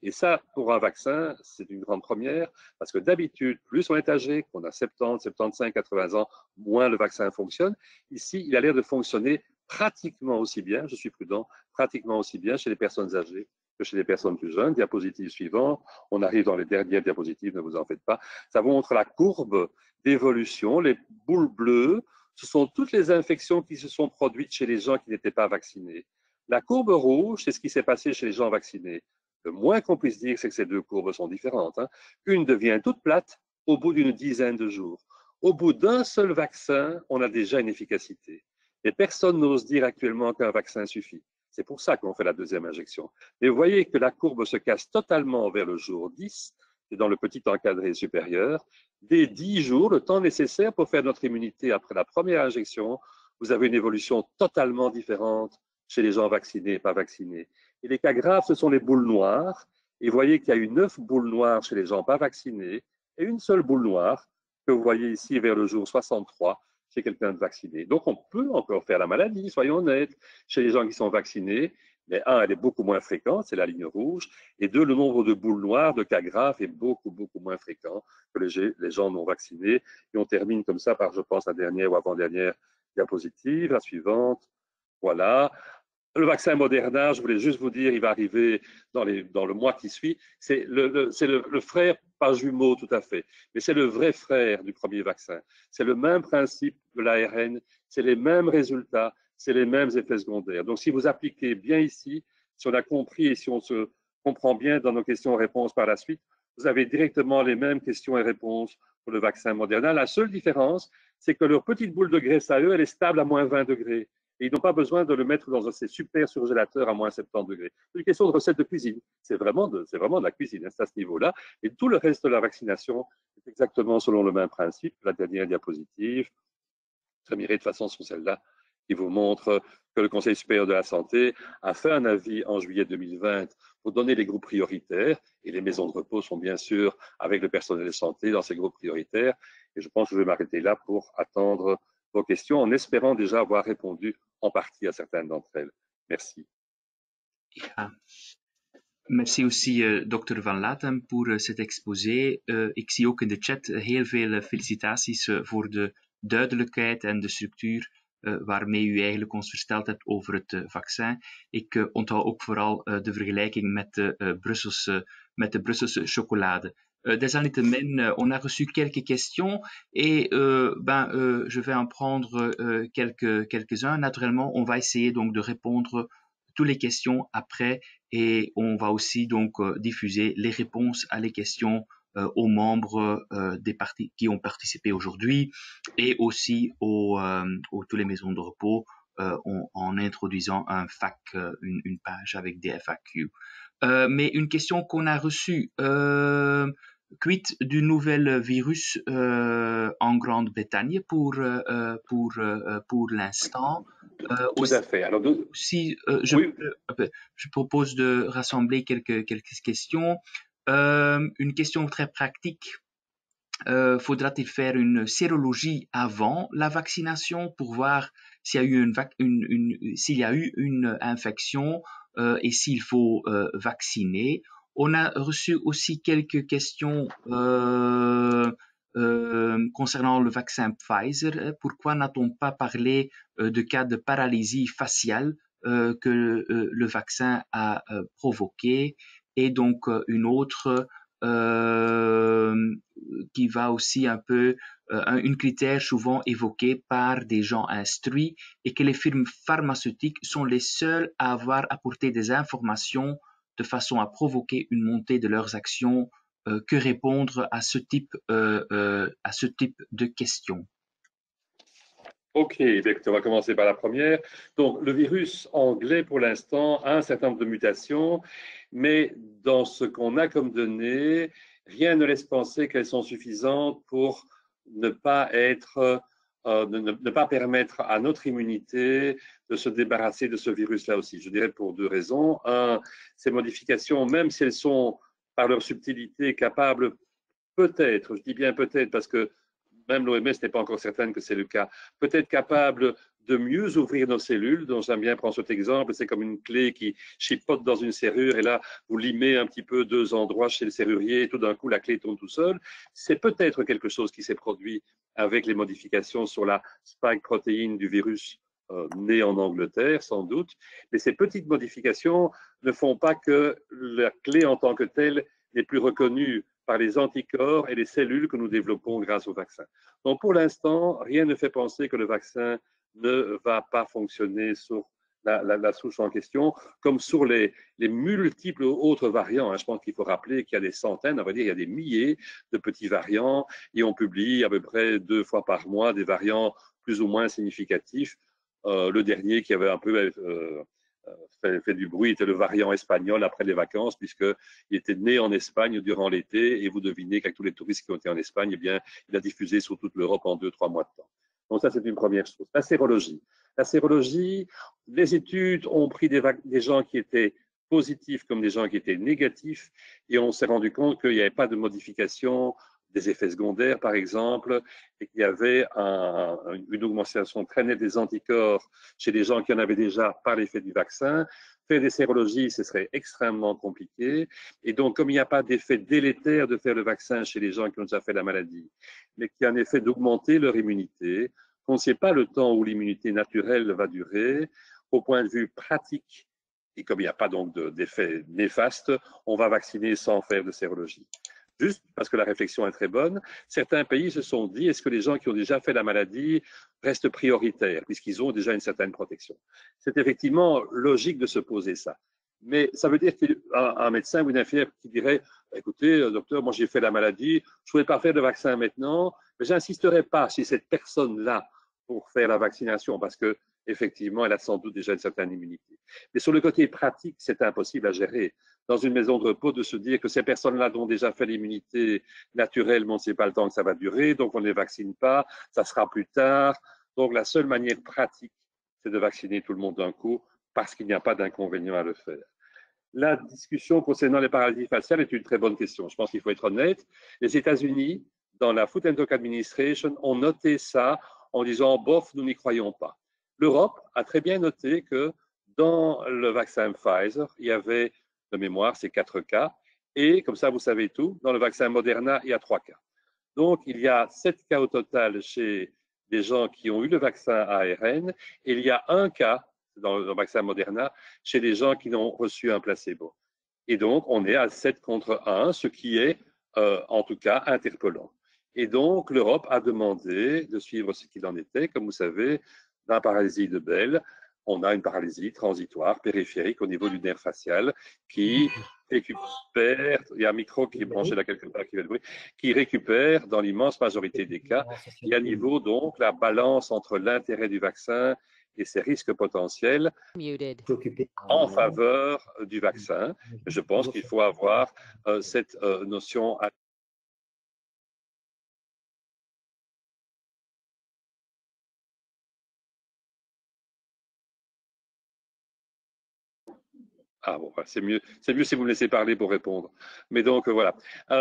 Et ça, pour un vaccin, c'est une grande première, parce que d'habitude, plus on est âgé, qu'on a 70, 75, 80 ans, moins le vaccin fonctionne. Ici, il a l'air de fonctionner pratiquement aussi bien, je suis prudent, pratiquement aussi bien chez les personnes âgées que chez les personnes plus jeunes. Diapositive suivante, on arrive dans les dernières diapositives, ne vous en faites pas. Ça vous montre la courbe d'évolution, les boules bleues, ce sont toutes les infections qui se sont produites chez les gens qui n'étaient pas vaccinés. La courbe rouge, c'est ce qui s'est passé chez les gens vaccinés. Le moins qu'on puisse dire, c'est que ces deux courbes sont différentes, hein. Une devient toute plate au bout d'une dizaine de jours. Au bout d'un seul vaccin, on a déjà une efficacité. Et personne n'ose dire actuellement qu'un vaccin suffit. C'est pour ça qu'on fait la deuxième injection. Mais vous voyez que la courbe se casse totalement vers le jour 10, c'est dans le petit encadré supérieur. Dès 10 jours, le temps nécessaire pour faire notre immunité après la première injection, vous avez une évolution totalement différente chez les gens vaccinés et pas vaccinés. Et les cas graves, ce sont les boules noires. Et vous voyez qu'il y a eu 9 boules noires chez les gens pas vaccinés et une seule boule noire que vous voyez ici vers le jour 63 chez quelqu'un de vacciné. Donc, on peut encore faire la maladie, soyons honnêtes, chez les gens qui sont vaccinés. Mais un, elle est beaucoup moins fréquente, c'est la ligne rouge. Et deux, le nombre de boules noires, de cas graves, est beaucoup, beaucoup moins fréquent que les gens non vaccinés. Et on termine comme ça par, je pense, la dernière ou avant-dernière diapositive, la suivante. Voilà. Le vaccin Moderna, je voulais juste vous dire, il va arriver dans le mois qui suit. C'est le frère, pas jumeau tout à fait, mais c'est le vrai frère du premier vaccin. C'est le même principe de l'ARN, c'est les mêmes résultats, c'est les mêmes effets secondaires. Donc, si vous appliquez bien ici, si on a compris et si on se comprend bien dans nos questions-réponses par la suite, vous avez directement les mêmes questions et réponses pour le vaccin Moderna. La seule différence, c'est que leur petite boule de graisse à eux, elle est stable à moins 20 degrés. Et ils n'ont pas besoin de le mettre dans ces super surgélateurs à moins 70 degrés. C'est une question de recette de cuisine. C'est vraiment de la cuisine, c'est à ce niveau-là. Et tout le reste de la vaccination est exactement selon le même principe. La dernière diapositive, ça m'irait de façon sur celle-là, qui vous montre que le Conseil supérieur de la santé a fait un avis en juillet 2020 pour donner les groupes prioritaires. Et les maisons de repos sont bien sûr avec le personnel de santé dans ces groupes prioritaires. Et je pense que je vais m'arrêter là pour attendre vos questions en espérant déjà avoir répondu en partie à certaines d'entre elles. Merci. Ja. Merci aussi, dokter Van Latem, voor cet exposé. Ik zie ook in de chat heel veel felicitaties voor de duidelijkheid en de structuur waarmee u eigenlijk ons verteld hebt over het vaccin. Ik onthoud ook vooral de vergelijking met de Brusselse chocolade. Désalniettemin, on a reçu quelques questions et je vais en prendre quelques-uns. Naturellement, on va essayer donc de répondre toutes les questions après et on va aussi donc diffuser les réponses à les questions aux membres des partis qui ont participé aujourd'hui et aussi aux toutes les maisons de repos en introduisant un FAQ, une page avec des FAQ. Mais une question qu'on a reçue, quid du nouvel virus en Grande-Bretagne pour l'instant. Tout à fait. Alors, si oui. je propose de rassembler quelques questions. Une question très pratique. Faudra-t-il faire une sérologie avant la vaccination pour voir s'il y a eu s'il y a eu une infection et s'il faut vacciner? On a reçu aussi quelques questions concernant le vaccin Pfizer. Pourquoi n'a-t-on pas parlé de cas de paralysie faciale que le vaccin a provoqué? Et donc une autre qui va aussi un peu un critère souvent évoqué par des gens instruits et que les firmes pharmaceutiques sont les seules à avoir apporté des informations de façon à provoquer une montée de leurs actions. Que répondre à ce type de questions? Ok, on va commencer par la première. Donc, le virus anglais, pour l'instant, a un certain nombre de mutations, mais dans ce qu'on a comme données, rien ne laisse penser qu'elles sont suffisantes pour ne pas permettre à notre immunité de se débarrasser de ce virus-là aussi. Je dirais pour deux raisons. Un, ces modifications, même si elles sont par leur subtilité capables, peut-être, je dis bien peut-être parce que même l'OMS n'est pas encore certaine que c'est le cas, peut-être capable de mieux ouvrir nos cellules. Donc, j'aime bien prendre cet exemple. C'est comme une clé qui chipote dans une serrure et là, vous limez un petit peu deux endroits chez le serrurier et tout d'un coup, la clé tourne tout seul. C'est peut-être quelque chose qui s'est produit avec les modifications sur la spike protéine du virus né en Angleterre, sans doute. Mais ces petites modifications ne font pas que la clé en tant que telle n'est plus reconnue par les anticorps et les cellules que nous développons grâce au vaccin. Donc, pour l'instant, rien ne fait penser que le vaccin ne va pas fonctionner sur la souche en question, comme sur les multiples autres variants. Je pense qu'il faut rappeler qu'il y a des centaines, on va dire, il y a des milliers de petits variants et on publie à peu près 2 fois par mois des variants plus ou moins significatifs. Le dernier qui avait un peu fait du bruit était le variant espagnol après les vacances, puisqu'il était né en Espagne durant l'été, et vous devinez qu'avec tous les touristes qui ont été en Espagne, eh bien, il a diffusé sur toute l'Europe en 2-3 mois de temps. Donc ça, c'est une première chose. La sérologie. La sérologie, les études ont pris des gens qui étaient positifs comme des gens qui étaient négatifs et on s'est rendu compte qu'il n'y avait pas de modification des effets secondaires, par exemple, et qu'il y avait une augmentation très nette des anticorps chez des gens qui en avaient déjà par l'effet du vaccin. Faire des sérologies, ce serait extrêmement compliqué. Et donc, comme il n'y a pas d'effet délétère de faire le vaccin chez les gens qui ont déjà fait la maladie, mais qu'il y a un effet d'augmenter leur immunité, qu'on ne sait pas le temps où l'immunité naturelle va durer, au point de vue pratique, et comme il n'y a pas donc d'effet néfaste, on va vacciner sans faire de sérologie. Juste parce que la réflexion est très bonne, certains pays se sont dit, est-ce que les gens qui ont déjà fait la maladie restent prioritaires, puisqu'ils ont déjà une certaine protection? C'est effectivement logique de se poser ça. Mais ça veut dire qu'un médecin ou une infirmière qui dirait, écoutez, docteur, moi j'ai fait la maladie, je ne voulais pas faire de vaccin maintenant, mais j'insisterai pas chez cette personne-là pour faire la vaccination, parce que effectivement, elle a sans doute déjà une certaine immunité. Mais sur le côté pratique, c'est impossible à gérer. Dans une maison de repos, de se dire que ces personnes-là ont déjà fait l'immunité naturelle, mais on ne sait pas le temps que ça va durer, donc on ne les vaccine pas, ça sera plus tard. Donc la seule manière pratique, c'est de vacciner tout le monde d'un coup, parce qu'il n'y a pas d'inconvénient à le faire. La discussion concernant les paralysés faciales est une très bonne question. Je pense qu'il faut être honnête. Les États-Unis, dans la Food and Drug Administration, ont noté ça en disant, bof, nous n'y croyons pas. L'Europe a très bien noté que dans le vaccin Pfizer, il y avait, de mémoire, c'est 4 cas. Et comme ça, vous savez tout, dans le vaccin Moderna, il y a 3 cas. Donc, il y a 7 cas au total chez des gens qui ont eu le vaccin ARN et il y a 1 cas dans le vaccin Moderna chez des gens qui ont reçu un placebo. Et donc, on est à 7 contre 1, ce qui est en tout cas interpellant. Et donc, l'Europe a demandé de suivre ce qu'il en était. Comme vous savez, dans la paralysie de Bell, on a une paralysie transitoire périphérique au niveau du nerf facial qui récupère, il y a un micro qui est branché là quelque part qui fait le bruit, qui récupère dans l'immense majorité des cas, et à niveau donc la balance entre l'intérêt du vaccin et ses risques potentiels en faveur du vaccin. Je pense qu'il faut avoir cette notion. Ah bon, c'est mieux si vous me laissez parler pour répondre. Mais donc voilà.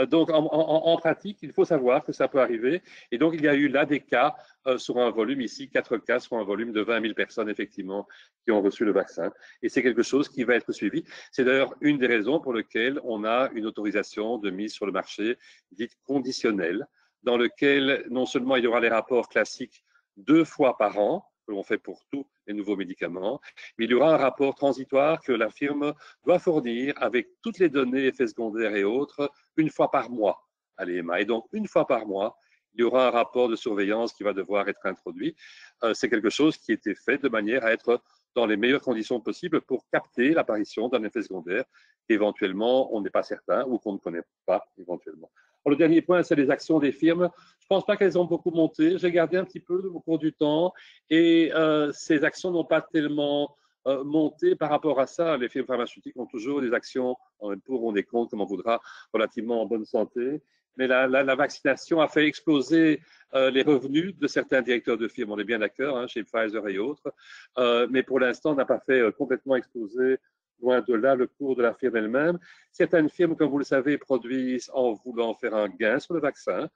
Donc en pratique, il faut savoir que ça peut arriver. Et donc il y a eu là des cas sur un volume ici, 4 cas sur un volume de 20 000 personnes effectivement qui ont reçu le vaccin. Et c'est quelque chose qui va être suivi. C'est d'ailleurs une des raisons pour lesquelles on a une autorisation de mise sur le marché dite conditionnelle, dans lequel non seulement il y aura les rapports classiques 2 fois par an que l'on fait pour tous les nouveaux médicaments, mais il y aura un rapport transitoire que la firme doit fournir avec toutes les données, effets secondaires et autres, une fois par mois à l'EMA. Et donc, une fois par mois, il y aura un rapport de surveillance qui va devoir être introduit. C'est quelque chose qui a été fait de manière à être dans les meilleures conditions possibles pour capter l'apparition d'un effet secondaire qu'éventuellement on n'est pas certain ou qu'on ne connaît pas éventuellement. Alors, le dernier point, c'est les actions des firmes. Je ne pense pas qu'elles ont beaucoup monté. J'ai gardé un petit peu au cours du temps et ces actions n'ont pas tellement monté par rapport à ça. Les firmes pharmaceutiques ont toujours des actions, on est pour, on est contre, comme on voudra, relativement en bonne santé. Mais la vaccination a fait exploser les revenus de certains directeurs de firmes. On est bien d'accord, hein, chez Pfizer et autres. Mais pour l'instant, on n'a pas fait complètement exploser, loin de là, le cours de la firme elle-même. Certaines firmes, comme vous le savez, produisent en voulant faire un gain sur le vaccin.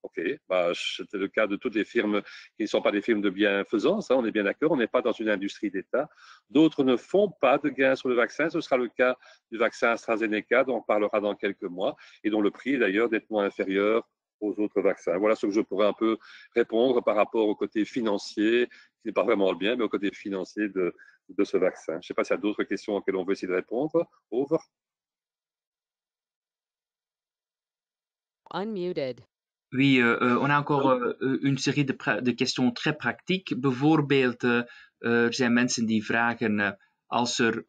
OK, bah, c'était le cas de toutes les firmes qui ne sont pas des firmes de bienfaisance, hein, on est bien d'accord, on n'est pas dans une industrie d'État. D'autres ne font pas de gains sur le vaccin, ce sera le cas du vaccin AstraZeneca, dont on parlera dans quelques mois, et dont le prix est d'ailleurs nettement inférieur aux autres vaccins. Voilà ce que je pourrais un peu répondre par rapport au côté financier, qui n'est pas vraiment le bien, mais au côté financier de ce vaccin. Je ne sais pas s'il y a d'autres questions auxquelles on veut essayer de répondre. Over. Unmuted. Oui, on a encore een serie de questions très pratiques. Bijvoorbeeld, er zijn mensen die vragen als er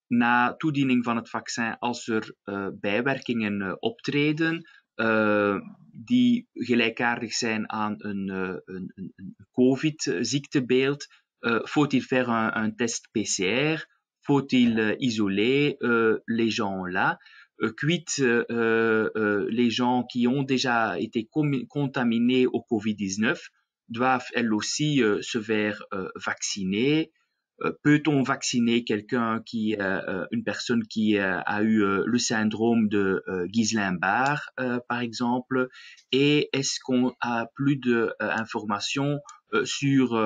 na toediening van het vaccin, als er bijwerkingen optreden die gelijkaardig zijn aan een COVID-ziektebeeld, faut-il faire un test PCR? Faut-il isoler les gens là? Quid les gens qui ont déjà été contaminés au Covid-19? doivent elles aussi se faire vacciner. Peut-on vacciner quelqu'un une personne qui a eu le syndrome de Guillain-Barré, par exemple, et est-ce qu'on a plus d'informations sur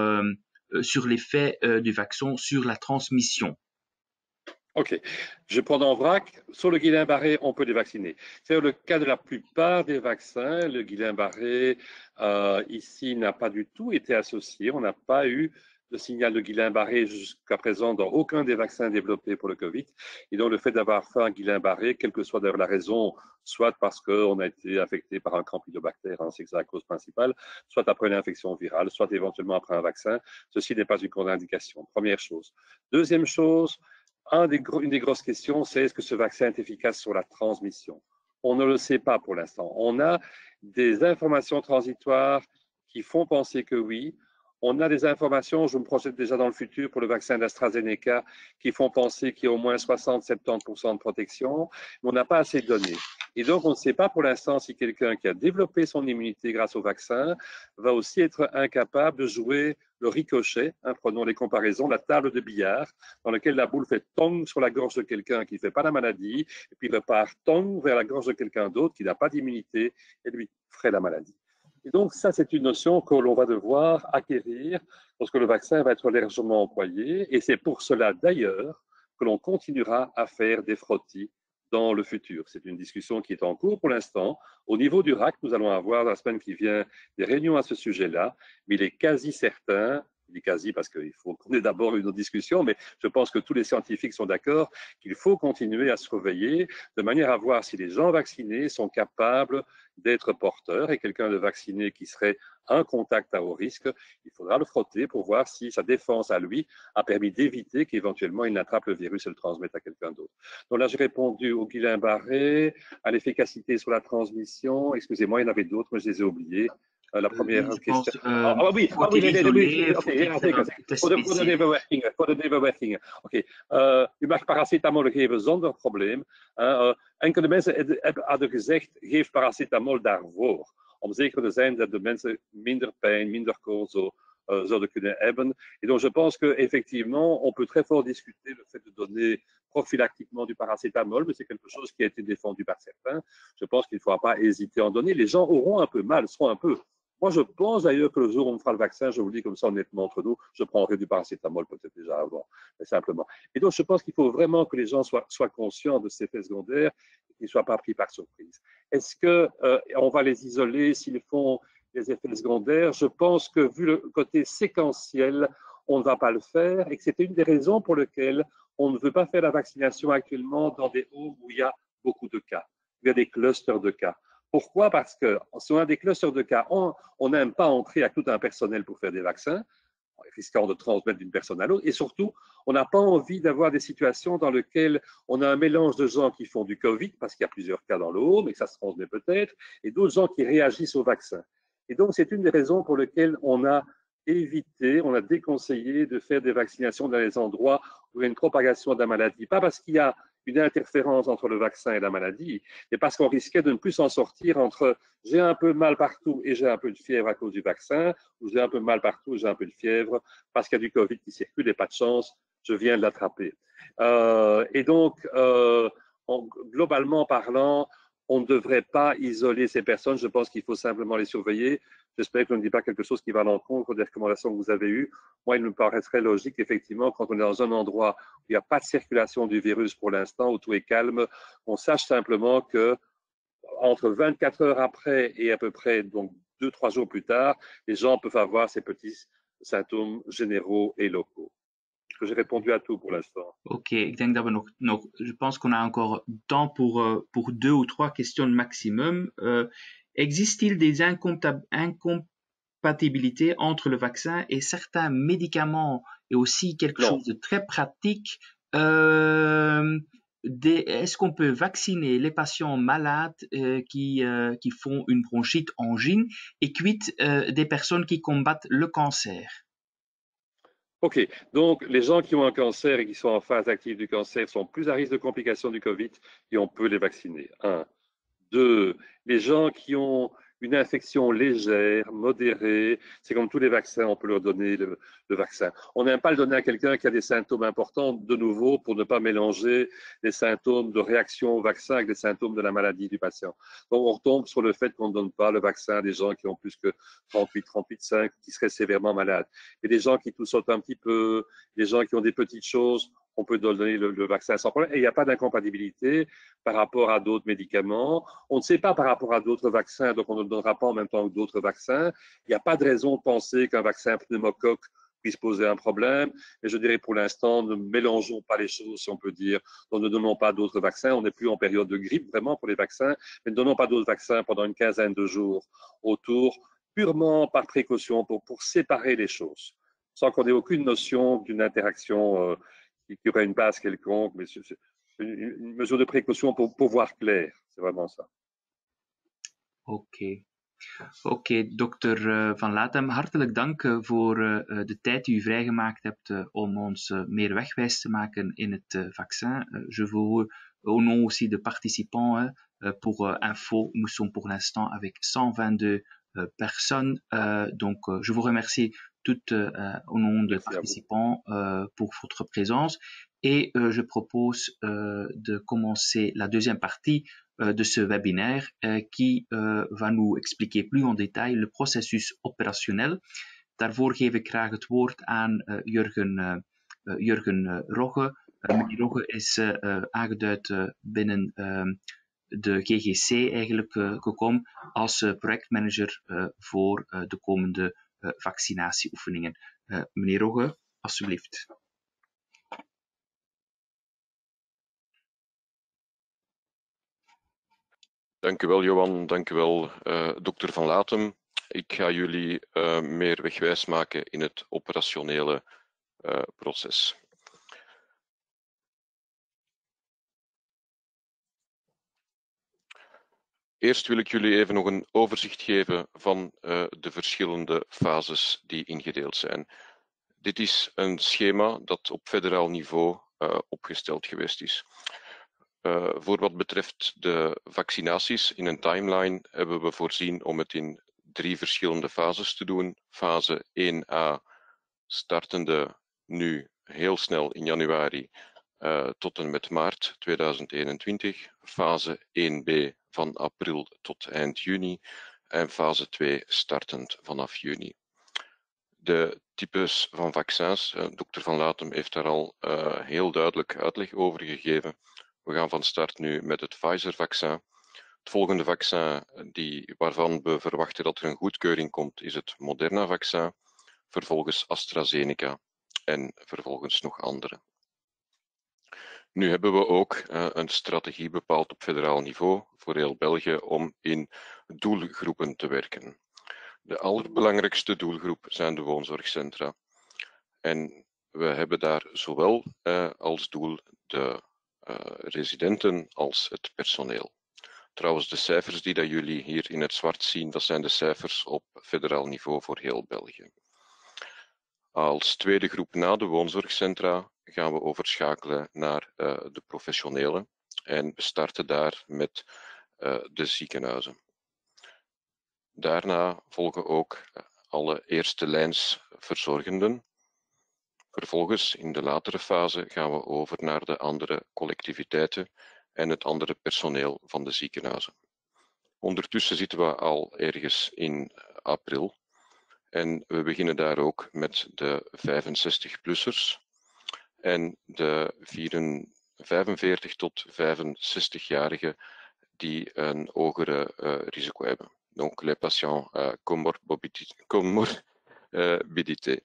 l'effet du vaccin sur la transmission? Ok, je prends en vrac. Sur le Guillain-Barré, on peut les vacciner. C'est le cas de la plupart des vaccins. Le Guillain-Barré, ici, n'a pas du tout été associé. On n'a pas eu de signal de Guillain-Barré jusqu'à présent dans aucun des vaccins développés pour le Covid. Et donc, le fait d'avoir fait un Guillain-Barré, quelle que soit d'ailleurs la raison, soit parce qu'on a été infecté par un campylobactère, hein, c'est la cause principale, soit après une infection virale, soit éventuellement après un vaccin, ceci n'est pas une contre-indication. Première chose. Deuxième chose, une des grosses questions, c'est est-ce que ce vaccin est efficace sur la transmission? On ne le sait pas pour l'instant. On a des informations transitoires qui font penser que oui. On a des informations, je me projette déjà dans le futur pour le vaccin d'AstraZeneca, qui font penser qu'il y a au moins 60-70% de protection, mais on n'a pas assez de données. Et donc, on ne sait pas pour l'instant si quelqu'un qui a développé son immunité grâce au vaccin va aussi être incapable de jouer le ricochet, hein, prenons les comparaisons, la table de billard, dans laquelle la boule fait tong sur la gorge de quelqu'un qui ne fait pas la maladie, et puis repart tong vers la gorge de quelqu'un d'autre qui n'a pas d'immunité et lui ferait la maladie. Et donc, ça, c'est une notion que l'on va devoir acquérir lorsque le vaccin va être largement employé. Et c'est pour cela, d'ailleurs, que l'on continuera à faire des frottis dans le futur. C'est une discussion qui est en cours pour l'instant. Au niveau du RAC, nous allons avoir la semaine qui vient des réunions à ce sujet-là, mais il est quasi certain, je dis quasi parce qu'il faut qu'on ait d'abord une autre discussion, mais je pense que tous les scientifiques sont d'accord qu'il faut continuer à surveiller de manière à voir si les gens vaccinés sont capables d'être porteurs et quelqu'un de vacciné qui serait un contact à haut risque, il faudra le frotter pour voir si sa défense à lui a permis d'éviter qu'éventuellement il n'attrape le virus et le transmette à quelqu'un d'autre. Donc là, j'ai répondu au Guillain-Barré, à l'efficacité sur la transmission. Excusez-moi, il y en avait d'autres, mais je les ai oubliés. La première Oui, je question. pense, Oui, faut-il isoler, oké, faut-il ja, faire un zeker. test Voor de PCR? nevenwerkingen. Voor de nevenwerkingen. Oké, u mag paracetamol geven zonder probleem. Enkele mensen hadden gezegd, geef paracetamol daarvoor. Om zeker te zijn dat de mensen minder pijn, minder koorts zouden kunnen hebben. Et donc, je pense qu'effectivement, on peut très fort discuter le fait de donner prophylactiquement du paracétamol, mais c'est quelque chose qui a été défendu par certains. Je pense qu'il ne faudra pas hésiter à en donner. Les gens auront un peu mal, seront un peu. Moi, je pense d'ailleurs que le jour où on fera le vaccin, je vous le dis comme ça honnêtement entre nous, je prendrai du paracétamol peut-être déjà avant, mais simplement. Et donc, je pense qu'il faut vraiment que les gens soient conscients de ces effets secondaires et qu'ils ne soient pas pris par surprise. Est-ce qu'on va les isoler s'ils font des effets secondaires? Je pense que vu le côté séquentiel, on ne va pas le faire et que c'était une des raisons pour lesquelles on ne veut pas faire la vaccination actuellement dans des homes où il y a beaucoup de cas, où il y a des clusters de cas. Pourquoi? Parce que sur un des clusters de cas, on n'aime pas entrer à tout un personnel pour faire des vaccins, risquant de transmettre d'une personne à l'autre. Et surtout, on n'a pas envie d'avoir des situations dans lesquelles on a un mélange de gens qui font du Covid, parce qu'il y a plusieurs cas dans le home et que ça se transmet peut-être, et d'autres gens qui réagissent au vaccin. Et donc, c'est une des raisons pour lesquelles on a évité, on a déconseillé de faire des vaccinations dans les endroits où il y a une propagation de la maladie. Pas parce qu'il y a une interférence entre le vaccin et la maladie, mais parce qu'on risquait de ne plus s'en sortir entre j'ai un peu mal partout et j'ai un peu de fièvre à cause du vaccin, ou j'ai un peu mal partout et j'ai un peu de fièvre parce qu'il y a du Covid qui circule et pas de chance, je viens de l'attraper. Et donc, globalement parlant, on ne devrait pas isoler ces personnes. Je pense qu'il faut simplement les surveiller. J'espère que je ne dis pas quelque chose qui va à l'encontre des recommandations que vous avez eues. Moi, il me paraîtrait logique, effectivement, quand on est dans un endroit où il n'y a pas de circulation du virus pour l'instant, où tout est calme, on sache simplement que entre 24 heures après et à peu près donc 2-3 jours plus tard, les gens peuvent avoir ces petits symptômes généraux et locaux. J'ai répondu à tout pour l'instant. Ok, ik denk dat we je pense qu'on a encore temps pour deux ou trois questions maximum. Existe-t-il des incompatibilités entre le vaccin et certains médicaments et aussi quelque Non. chose de très pratique? Est-ce qu'on peut vacciner les patients malades qui font une bronchite angine et quitte des personnes qui combattent le cancer? OK. Donc, les gens qui ont un cancer et qui sont en phase active du cancer sont plus à risque de complications du Covid et on peut les vacciner. Un. Deux, les gens qui ont une infection légère, modérée. C'est comme tous les vaccins, on peut leur donner le vaccin. On n'aime pas le donner à quelqu'un qui a des symptômes importants, de nouveau, pour ne pas mélanger les symptômes de réaction au vaccin avec les symptômes de la maladie du patient. Donc, on retombe sur le fait qu'on ne donne pas le vaccin à des gens qui ont plus que 38,5, qui seraient sévèrement malades. Et des gens qui toussotent un petit peu, des gens qui ont des petites choses, on peut donner le vaccin sans problème. Et il n'y a pas d'incompatibilité par rapport à d'autres médicaments. On ne sait pas par rapport à d'autres vaccins, donc on ne le donnera pas en même temps que d'autres vaccins. Il n'y a pas de raison de penser qu'un vaccin pneumocoque puisse poser un problème. Mais je dirais pour l'instant, ne mélangeons pas les choses, si on peut dire. Donc, ne donnons pas d'autres vaccins. On n'est plus en période de grippe, vraiment, pour les vaccins. Mais ne donnons pas d'autres vaccins pendant une quinzaine de jours autour, purement par précaution, pour séparer les choses, sans qu'on ait aucune notion d'une interaction qui aurait une base quelconque. Mais c'est une mesure de précaution pour voir clair. C'est vraiment ça. Oké, dokter Van Latem, hartelijk dank voor de tijd die u vrijgemaakt hebt om ons meer wegwijs te maken in het vaccin. Je vous, au nom aussi de participants, pour info, nous sommes pour l'instant avec 122 personnes. Donc, je vous remercie toutes au nom des participants pour votre présence. Et je propose de commencer la deuxième partie de ce webinaire qui va nous expliquer plus en détail le processus opérationnel. Daarvoor geef ik graag het woord aan Jurgen Rogge. Meneer Rogge is aangeduid binnen de GGC eigenlijk gekomen als projectmanager voor de komende vaccinatieoefeningen. Meneer Rogge, alstublieft. Dank u wel, Johan. Dank u wel, dokter Van Latem. Ik ga jullie meer wegwijs maken in het operationele proces. Eerst wil ik jullie even nog een overzicht geven van de verschillende fases die ingedeeld zijn. Dit is een schema dat op federaal niveau opgesteld geweest is. Voor wat betreft de vaccinaties in een timeline hebben we voorzien om het in 3 verschillende fases te doen. Fase 1a startende nu heel snel in januari tot en met maart 2021. Fase 1b van april tot eind juni. En fase 2 startend vanaf juni. De types van vaccins, dokter Van Latem heeft daar al heel duidelijk uitleg over gegeven. We gaan van start nu met het Pfizer-vaccin. Het volgende vaccin waarvan we verwachten dat er een goedkeuring komt, is het Moderna-vaccin. Vervolgens AstraZeneca en vervolgens nog andere. Nu hebben we ook een strategie bepaald op federaal niveau voor heel België om in doelgroepen te werken. De allerbelangrijkste doelgroep zijn de woonzorgcentra. En we hebben daar zowel als doel de residenten als het personeel. Trouwens, de cijfers die dat jullie hier in het zwart zien, dat zijn de cijfers op federaal niveau voor heel België. Als tweede groep na de woonzorgcentra gaan we overschakelen naar de professionelen en we starten daar met de ziekenhuizen. Daarna volgen ook alle eerste lijns verzorgenden. Vervolgens, in de latere fase, gaan we over naar de andere collectiviteiten en het andere personeel van de ziekenhuizen. Ondertussen zitten we al ergens in april en we beginnen daar ook met de 65-plussers en de 45 tot 65-jarigen die een hogere risico hebben. Donc les patients comorbidité.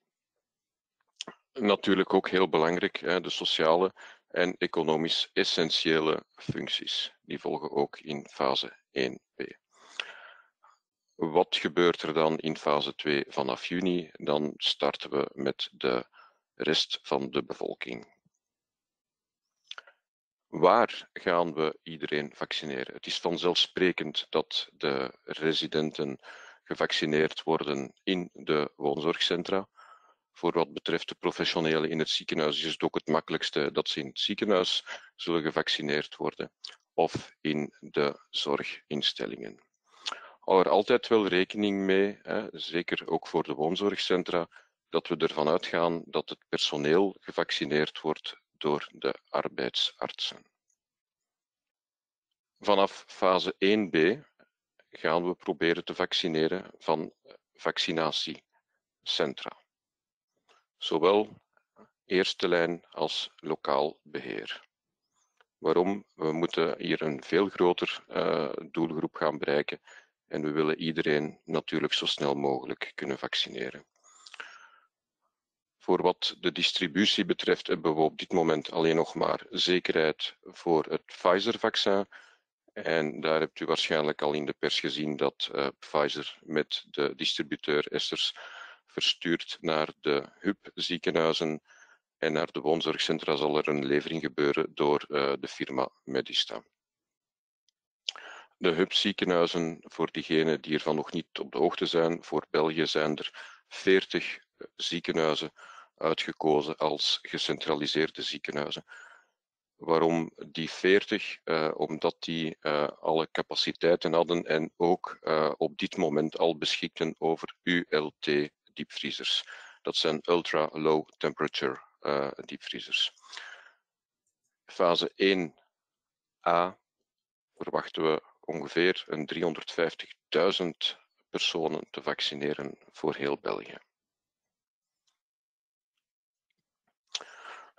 Natuurlijk ook heel belangrijk, de sociale en economisch essentiële functies. Die volgen ook in fase 1b. Wat gebeurt er dan in fase 2 vanaf juni? Dan starten we met de rest van de bevolking. Waar gaan we iedereen vaccineren? Het is vanzelfsprekend dat de residenten gevaccineerd worden in de woonzorgcentra. Voor wat betreft de professionelen in het ziekenhuis is het ook het makkelijkste dat ze in het ziekenhuis zullen gevaccineerd worden of in de zorginstellingen. hou er altijd wel rekening mee, zeker ook voor de woonzorgcentra, dat we ervan uitgaan dat het personeel gevaccineerd wordt door de arbeidsartsen. Vanaf fase 1b gaan we proberen te vaccineren van vaccinatiecentra. Zowel eerste lijn als lokaal beheer. Waarom? We moeten hier een veel groter doelgroep gaan bereiken en we willen iedereen natuurlijk zo snel mogelijk kunnen vaccineren. Voor wat de distributie betreft hebben we op dit moment alleen nog maar zekerheid voor het Pfizer-vaccin. En daar hebt u waarschijnlijk al in de pers gezien dat Pfizer met de distributeur Essers verstuurt naar de hub-ziekenhuizen en naar de woonzorgcentra zal er een levering gebeuren door de firma Medista. De hub-ziekenhuizen, voor diegenen die ervan nog niet op de hoogte zijn, voor België zijn er 40 ziekenhuizen uitgekozen als gecentraliseerde ziekenhuizen. Waarom die 40? Omdat die alle capaciteiten hadden en ook op dit moment al beschikten over ULT-diepvriezers. Dat zijn Ultra Low Temperature diepvriezers. Fase 1a verwachten we ongeveer een 350.000 personen te vaccineren voor heel België.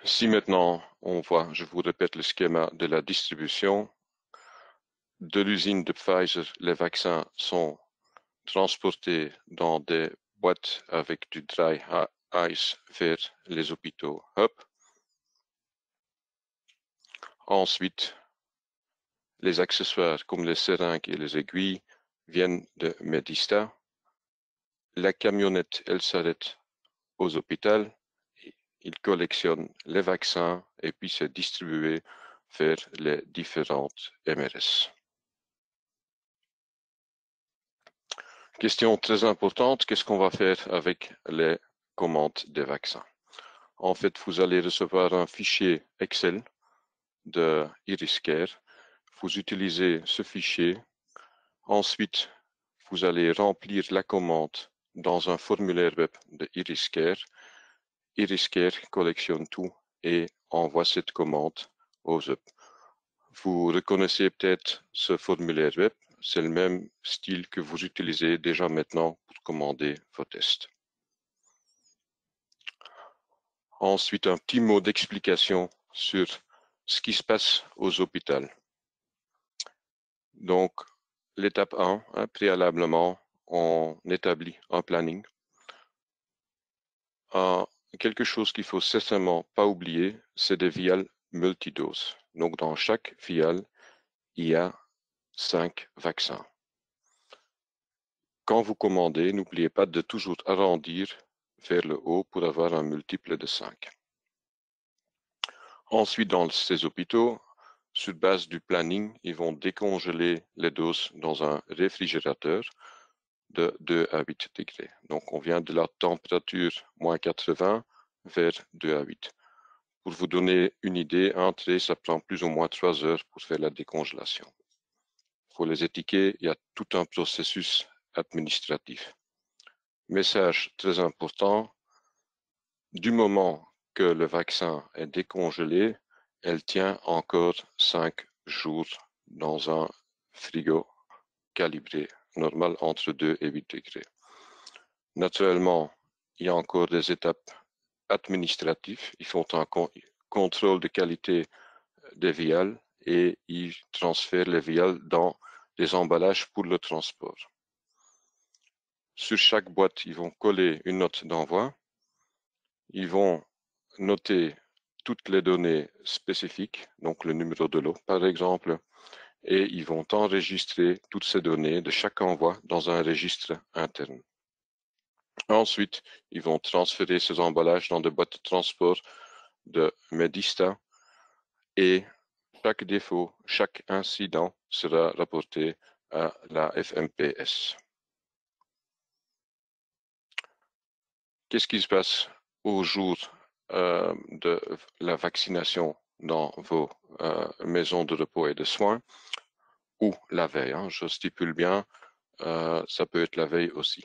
Si maintenant on voit, je vous répète le schéma de la distribution, de l'usine de Pfizer, les vaccins sont transportés dans des boîtes avec du dry ice vers les hôpitaux hub. Ensuite, les accessoires comme les seringues et les aiguilles viennent de Medista. La camionnette, elle s'arrête aux hôpitaux. Il collectionne les vaccins et puis c'est distribué vers les différentes MRS. Question très importante, qu'est-ce qu'on va faire avec les commandes des vaccins? En fait, vous allez recevoir un fichier Excel de IRISCare. Vous utilisez ce fichier. Ensuite, vous allez remplir la commande dans un formulaire web de IRISCare. IRISCare collectionne tout et envoie cette commande aux hubs. Vous reconnaissez peut-être ce formulaire web, c'est le même style que vous utilisez déjà maintenant pour commander vos tests. Ensuite, un petit mot d'explication sur ce qui se passe aux hôpitaux. Donc, l'étape 1, préalablement, on établit un planning. Quelque chose qu'il faut certainement pas oublier, c'est des viales multidoses. Donc, dans chaque viale, il y a 5 vaccins. Quand vous commandez, n'oubliez pas de toujours arrondir vers le haut pour avoir un multiple de 5. Ensuite, dans ces hôpitaux, sur base du planning, ils vont décongeler les doses dans un réfrigérateur de 2 à 8 degrés. Donc, on vient de la température moins 80 vers 2 à 8. Pour vous donner une idée, un trait, ça prend plus ou moins 3 heures pour faire la décongélation. Pour les étiqueter, il y a tout un processus administratif. Message très important, du moment que le vaccin est décongelé, elle tient encore 5 jours dans un frigo calibré, normal entre 2 et 8 degrés. Naturellement, il y a encore des étapes administratives. Ils font un contrôle de qualité des viales et ils transfèrent les viales dans des emballages pour le transport. Sur chaque boîte, ils vont coller une note d'envoi. Ils vont noter toutes les données spécifiques, donc le numéro de lot par exemple, et ils vont enregistrer toutes ces données de chaque envoi dans un registre interne. Ensuite, ils vont transférer ces emballages dans des boîtes de transport de Medista et chaque défaut, chaque incident sera rapporté à la FMPS. Qu'est-ce qui se passe au jour de la vaccination dans vos maisons de repos et de soins ou la veille? Je stipule bien, ça peut être la veille aussi.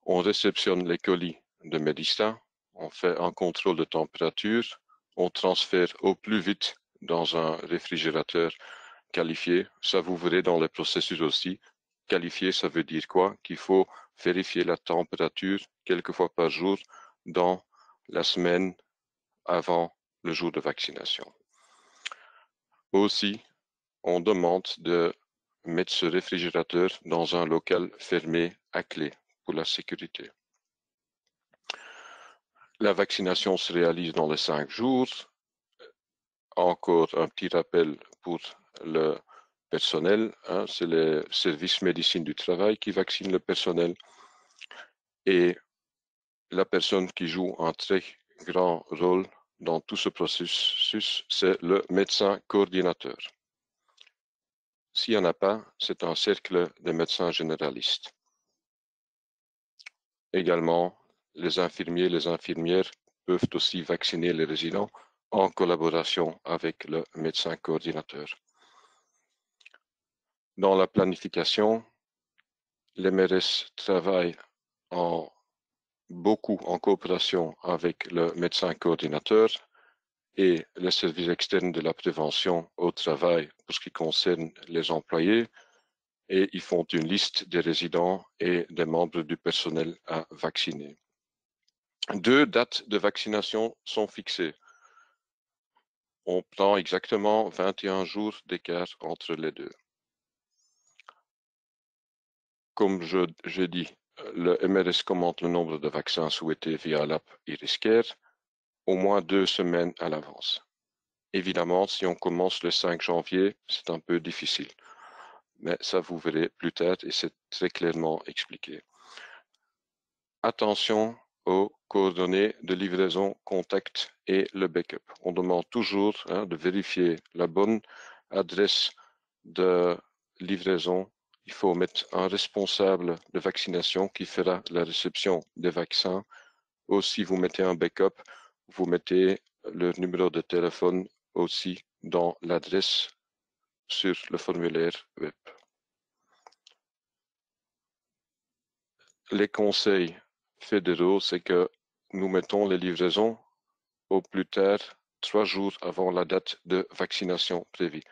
On réceptionne les colis de Medista, on fait un contrôle de température, on transfère au plus vite dans un réfrigérateur qualifié. Ça, vous verrez dans les processus aussi. Qualifié, ça veut dire quoi? Qu'il faut vérifier la température quelques fois par jour dans la semaine avant le jour de vaccination. Aussi, on demande de mettre ce réfrigérateur dans un local fermé à clé pour la sécurité. La vaccination se réalise dans les 5 jours. Encore un petit rappel pour le personnel, hein, c'est le service médecine du travail qui vaccine le personnel et la personne qui joue un très grand rôle dans tout ce processus, c'est le médecin coordinateur. S'il n'y en a pas, c'est un cercle de médecins généralistes. Également, les infirmiers et les infirmières peuvent aussi vacciner les résidents en collaboration avec le médecin coordinateur. Dans la planification, les MRS travaillent beaucoup en coopération avec le médecin coordinateur et le service externe de la prévention au travail pour ce qui concerne les employés, et ils font une liste des résidents et des membres du personnel à vacciner. 2 dates de vaccination sont fixées. On prend exactement 21 jours d'écart entre les deux. Comme j'ai dit, le MRS commente le nombre de vaccins souhaités via l'app Iriscare au moins 2 semaines à l'avance. Évidemment, si on commence le 5 janvier, c'est un peu difficile. Mais ça, vous verrez plus tard et c'est très clairement expliqué. Attention aux coordonnées de livraison, contact et le backup. On demande toujours de vérifier la bonne adresse de livraison. Il faut mettre un responsable de vaccination qui fera la réception des vaccins. Aussi, vous mettez un backup, vous mettez le numéro de téléphone aussi dans l'adresse sur le formulaire web. Les conseils fédéraux, c'est que nous mettons les livraisons au plus tard 3 jours avant la date de vaccination prévue.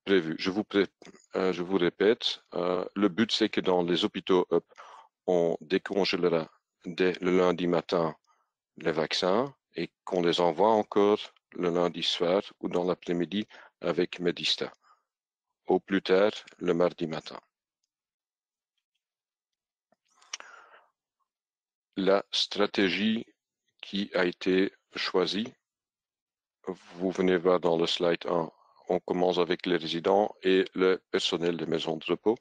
Je vous répète, le but c'est que dans les hôpitaux UP, on décongèlera dès le lundi matin les vaccins et qu'on les envoie encore le lundi soir ou dans l'après-midi avec Medista. Au plus tard, le mardi matin. La stratégie qui a été choisie, vous venez voir dans le slide 1, on commence avec les résidents et le personnel des maisons de repos.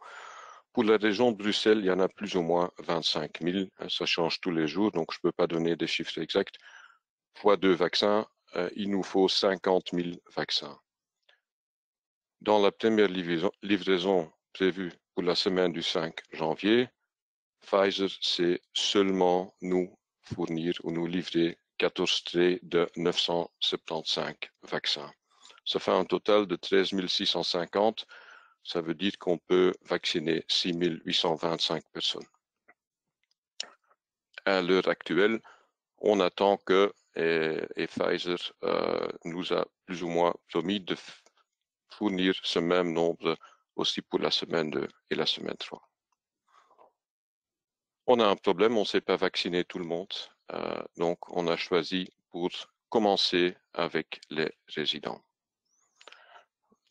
Pour la région de Bruxelles, il y en a plus ou moins 25 000. Ça change tous les jours, donc je ne peux pas donner des chiffres exacts. Fois 2 vaccins, il nous faut 50 000 vaccins. Dans la première livraison prévue pour la semaine du 5 janvier, Pfizer sait seulement nous fournir ou nous livrer 14 traits de 975 vaccins. Ça fait un total de 13 650. Ça veut dire qu'on peut vacciner 6 825 personnes. À l'heure actuelle, on attend que, et Pfizer nous a plus ou moins promis de fournir ce même nombre aussi pour la semaine 2 et la semaine 3. On a un problème, on ne sait pas vacciner tout le monde, donc on a choisi pour commencer avec les résidents.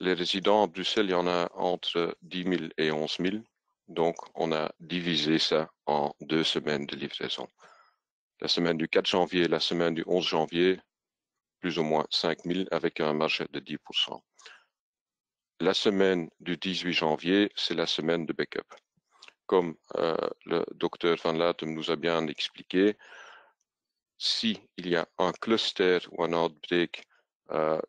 Les résidents à Bruxelles, il y en a entre 10 000 et 11 000, donc on a divisé ça en 2 semaines de livraison. La semaine du 4 janvier et la semaine du 11 janvier, plus ou moins 5 000 avec un marge de 10%. La semaine du 18 janvier, c'est la semaine de backup. Comme le docteur Van Latem nous a bien expliqué, si il y a un cluster ou un outbreak,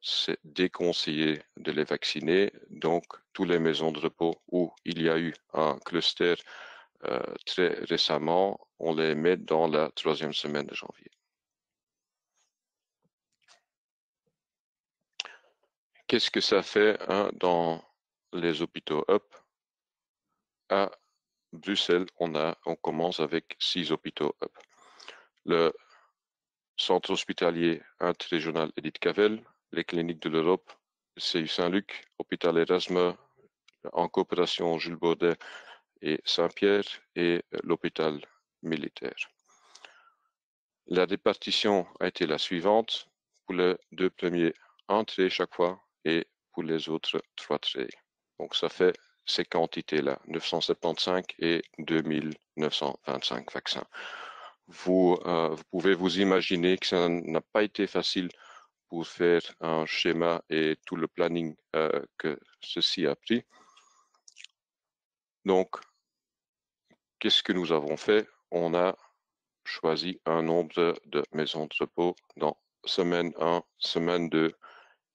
c'est déconseillé de les vacciner. Donc, toutes les maisons de repos où il y a eu un cluster très récemment, on les met dans la 3e semaine de janvier. Qu'est-ce que ça fait dans les hôpitaux UP? À Bruxelles, on commence avec 6 hôpitaux hub. Le centre hospitalier interrégional Edith Cavell, les cliniques de l'Europe, le CU Saint-Luc, hôpital Erasme, en coopération Jules Baudet et Saint-Pierre, et l'hôpital militaire. La répartition a été la suivante: pour les 2 premiers, 1 trait chaque fois, et pour les autres, 3 traits. Donc ça fait ces quantités-là, 975 et 2925 vaccins. Vous pouvez vous imaginer que ça n'a pas été facile pour faire un schéma et tout le planning que ceci a pris. Donc, qu'est-ce que nous avons fait? On a choisi un nombre de maisons de repos dans semaine 1, semaine 2,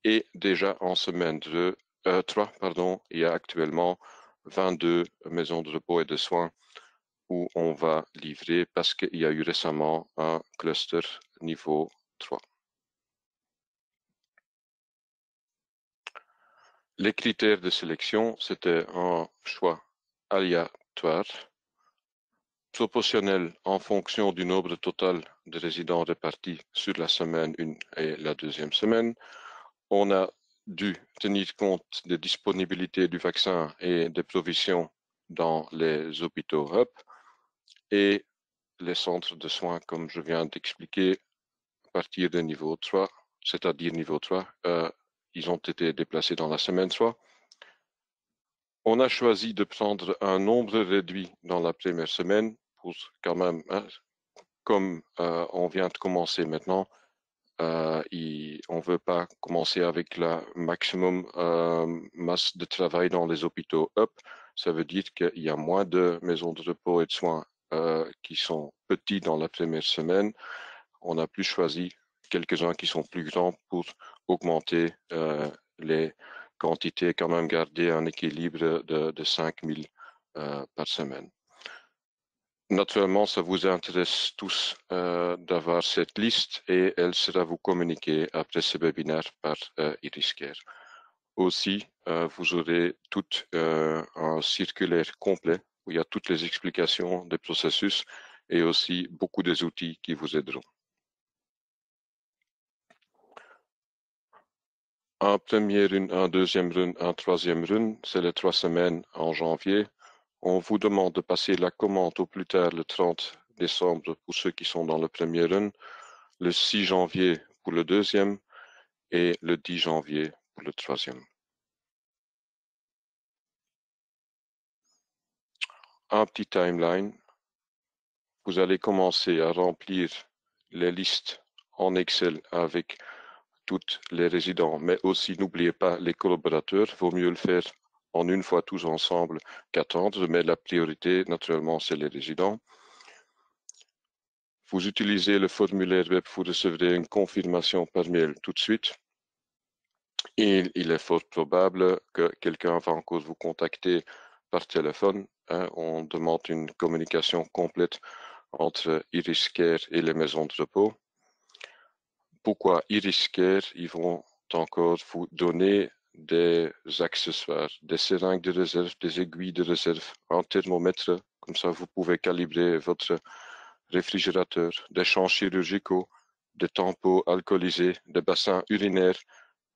et déjà en semaine 3, il y a actuellement 22 maisons de repos et de soins où on va livrer parce qu'il y a eu récemment un cluster niveau 3. Les critères de sélection, c'était un choix aléatoire, proportionnel en fonction du nombre total de résidents répartis sur la semaine 1 et la deuxième semaine. On a dû tenir compte des disponibilités du vaccin et des provisions dans les hôpitaux hub et les centres de soins, comme je viens d'expliquer, à partir de niveau 3, c'est-à-dire niveau 3, ils ont été déplacés dans la semaine 3. On a choisi de prendre un nombre réduit dans la première semaine pour quand même, comme on vient de commencer maintenant, on ne veut pas commencer avec la maximum masse de travail dans les hôpitaux up. Ça veut dire qu'il y a moins de maisons de repos et de soins qui sont petits dans la première semaine. On a plus choisi quelques-uns qui sont plus grands pour augmenter les quantités, quand même garder un équilibre de 5000 par semaine. Naturellement, ça vous intéresse tous d'avoir cette liste et elle sera vous communiquée après ce webinaire par Iriscare. Aussi, vous aurez tout un circulaire complet où il y a toutes les explications des processus et aussi beaucoup des outils qui vous aideront. Un premier run, un deuxième run, un troisième run, c'est les 3 semaines en janvier. On vous demande de passer la commande au plus tard le 30 décembre pour ceux qui sont dans le premier run, le 6 janvier pour le deuxième et le 10 janvier pour le troisième. Un petit timeline. Vous allez commencer à remplir les listes en Excel avec tous les résidents, mais aussi n'oubliez pas les collaborateurs. Vaut mieux le faire en une fois tous ensemble qu'attendre, mais la priorité, naturellement, c'est les résidents. Vous utilisez le formulaire web, vous recevrez une confirmation par mail tout de suite. Et il est fort probable que quelqu'un va encore vous contacter par téléphone. On demande une communication complète entre Iriscare et les maisons de repos. Pourquoi Iriscare? Ils vont encore vous donner des accessoires, des seringues de réserve, des aiguilles de réserve, un thermomètre, comme ça vous pouvez calibrer votre réfrigérateur, des champs chirurgicaux, des tampons alcoolisés, des bassins urinaires,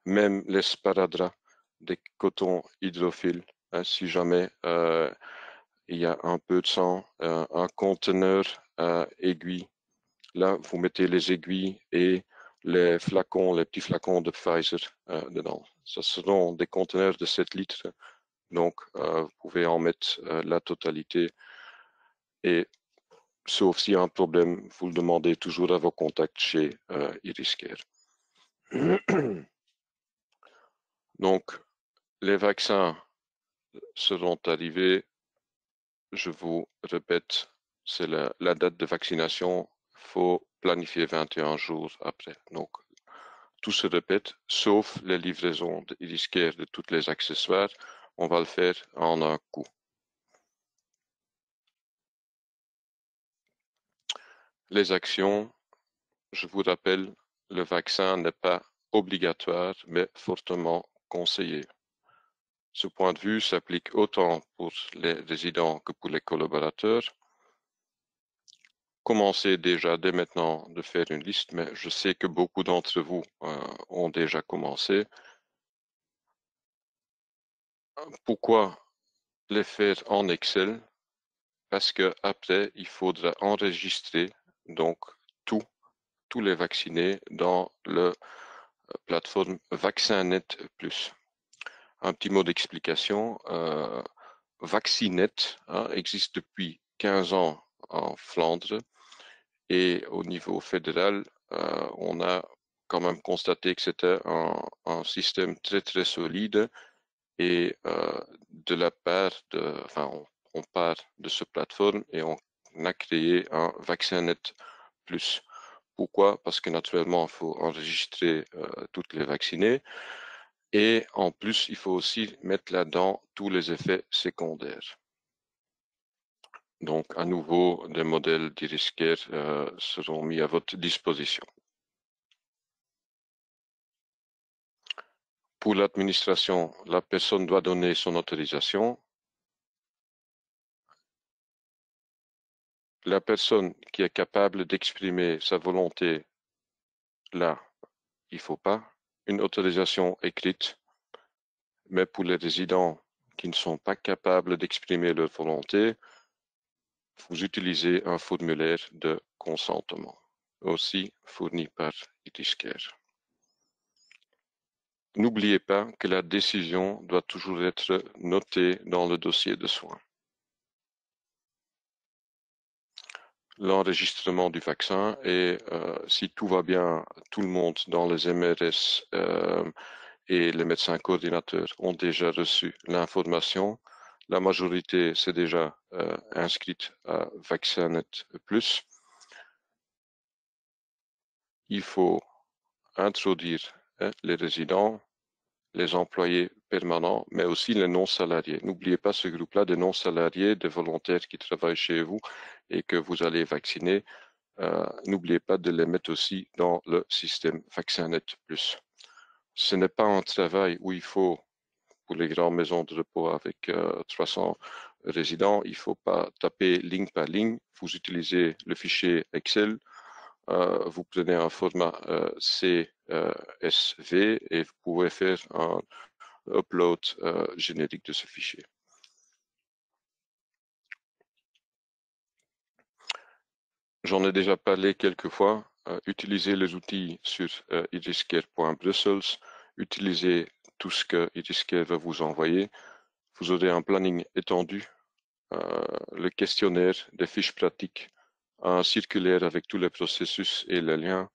même les sparadraps, des cotons hydrophiles, si jamais il y a un peu de sang, un conteneur aiguille. Là, vous mettez les aiguilles et les flacons, les petits flacons de Pfizer dedans. Ce seront des conteneurs de 7 litres, donc vous pouvez en mettre la totalité. Et sauf s'il y a un problème, vous le demandez toujours à vos contacts chez Iriscare. Donc, les vaccins seront arrivés. Je vous répète, c'est la date de vaccination. Il faut planifier 21 jours après. Donc, tout se répète, sauf les livraisons d'Iriscare de tous les accessoires. On va le faire en un coup. Les actions, je vous rappelle, le vaccin n'est pas obligatoire, mais fortement conseillé. Ce point de vue s'applique autant pour les résidents que pour les collaborateurs. Commencez déjà dès maintenant de faire une liste, mais je sais que beaucoup d'entre vous ont déjà commencé. Pourquoi les faire en Excel? Parce que après, il faudra enregistrer donc tous les vaccinés dans la plateforme VaccinNet Plus. Un petit mot d'explication. VaccinNet existe depuis 15 ans en Flandre et au niveau fédéral, on a quand même constaté que c'était un système très très solide et de la part de, enfin, on part de cette plateforme et on a créé un VaccinNet Plus. Pourquoi? Parce que naturellement, il faut enregistrer toutes les vaccinés et en plus, il faut aussi mettre là-dedans tous les effets secondaires. Donc, à nouveau, des modèles d'e-risquer seront mis à votre disposition. Pour l'administration, la personne doit donner son autorisation. La personne qui est capable d'exprimer sa volonté, là, il ne faut pas une autorisation écrite, mais pour les résidents qui ne sont pas capables d'exprimer leur volonté, vous utilisez un formulaire de consentement, aussi fourni par e-risquer. N'oubliez pas que la décision doit toujours être notée dans le dossier de soins. L'enregistrement du vaccin et si tout va bien, tout le monde dans les MRS et les médecins coordinateurs ont déjà reçu l'information. La majorité s'est déjà inscrite à VaccinNet Plus. Il faut introduire les résidents, les employés permanents, mais aussi les non-salariés. N'oubliez pas ce groupe-là de non-salariés, de volontaires qui travaillent chez vous et que vous allez vacciner. N'oubliez pas de les mettre aussi dans le système VaccinNet Plus. Ce n'est pas un travail où il faut, pour les grandes maisons de repos avec 300 résidents, il ne faut pas taper ligne par ligne. Vous utilisez le fichier Excel, vous prenez un format CSV et vous pouvez faire un upload générique de ce fichier. J'en ai déjà parlé quelques fois. Utilisez les outils sur e-risquer.brussels. Utilisez tout ce que e-risquer va vous envoyer. Vous aurez un planning étendu, le questionnaire, des fiches pratiques, un circulaire avec tous les processus et les liens,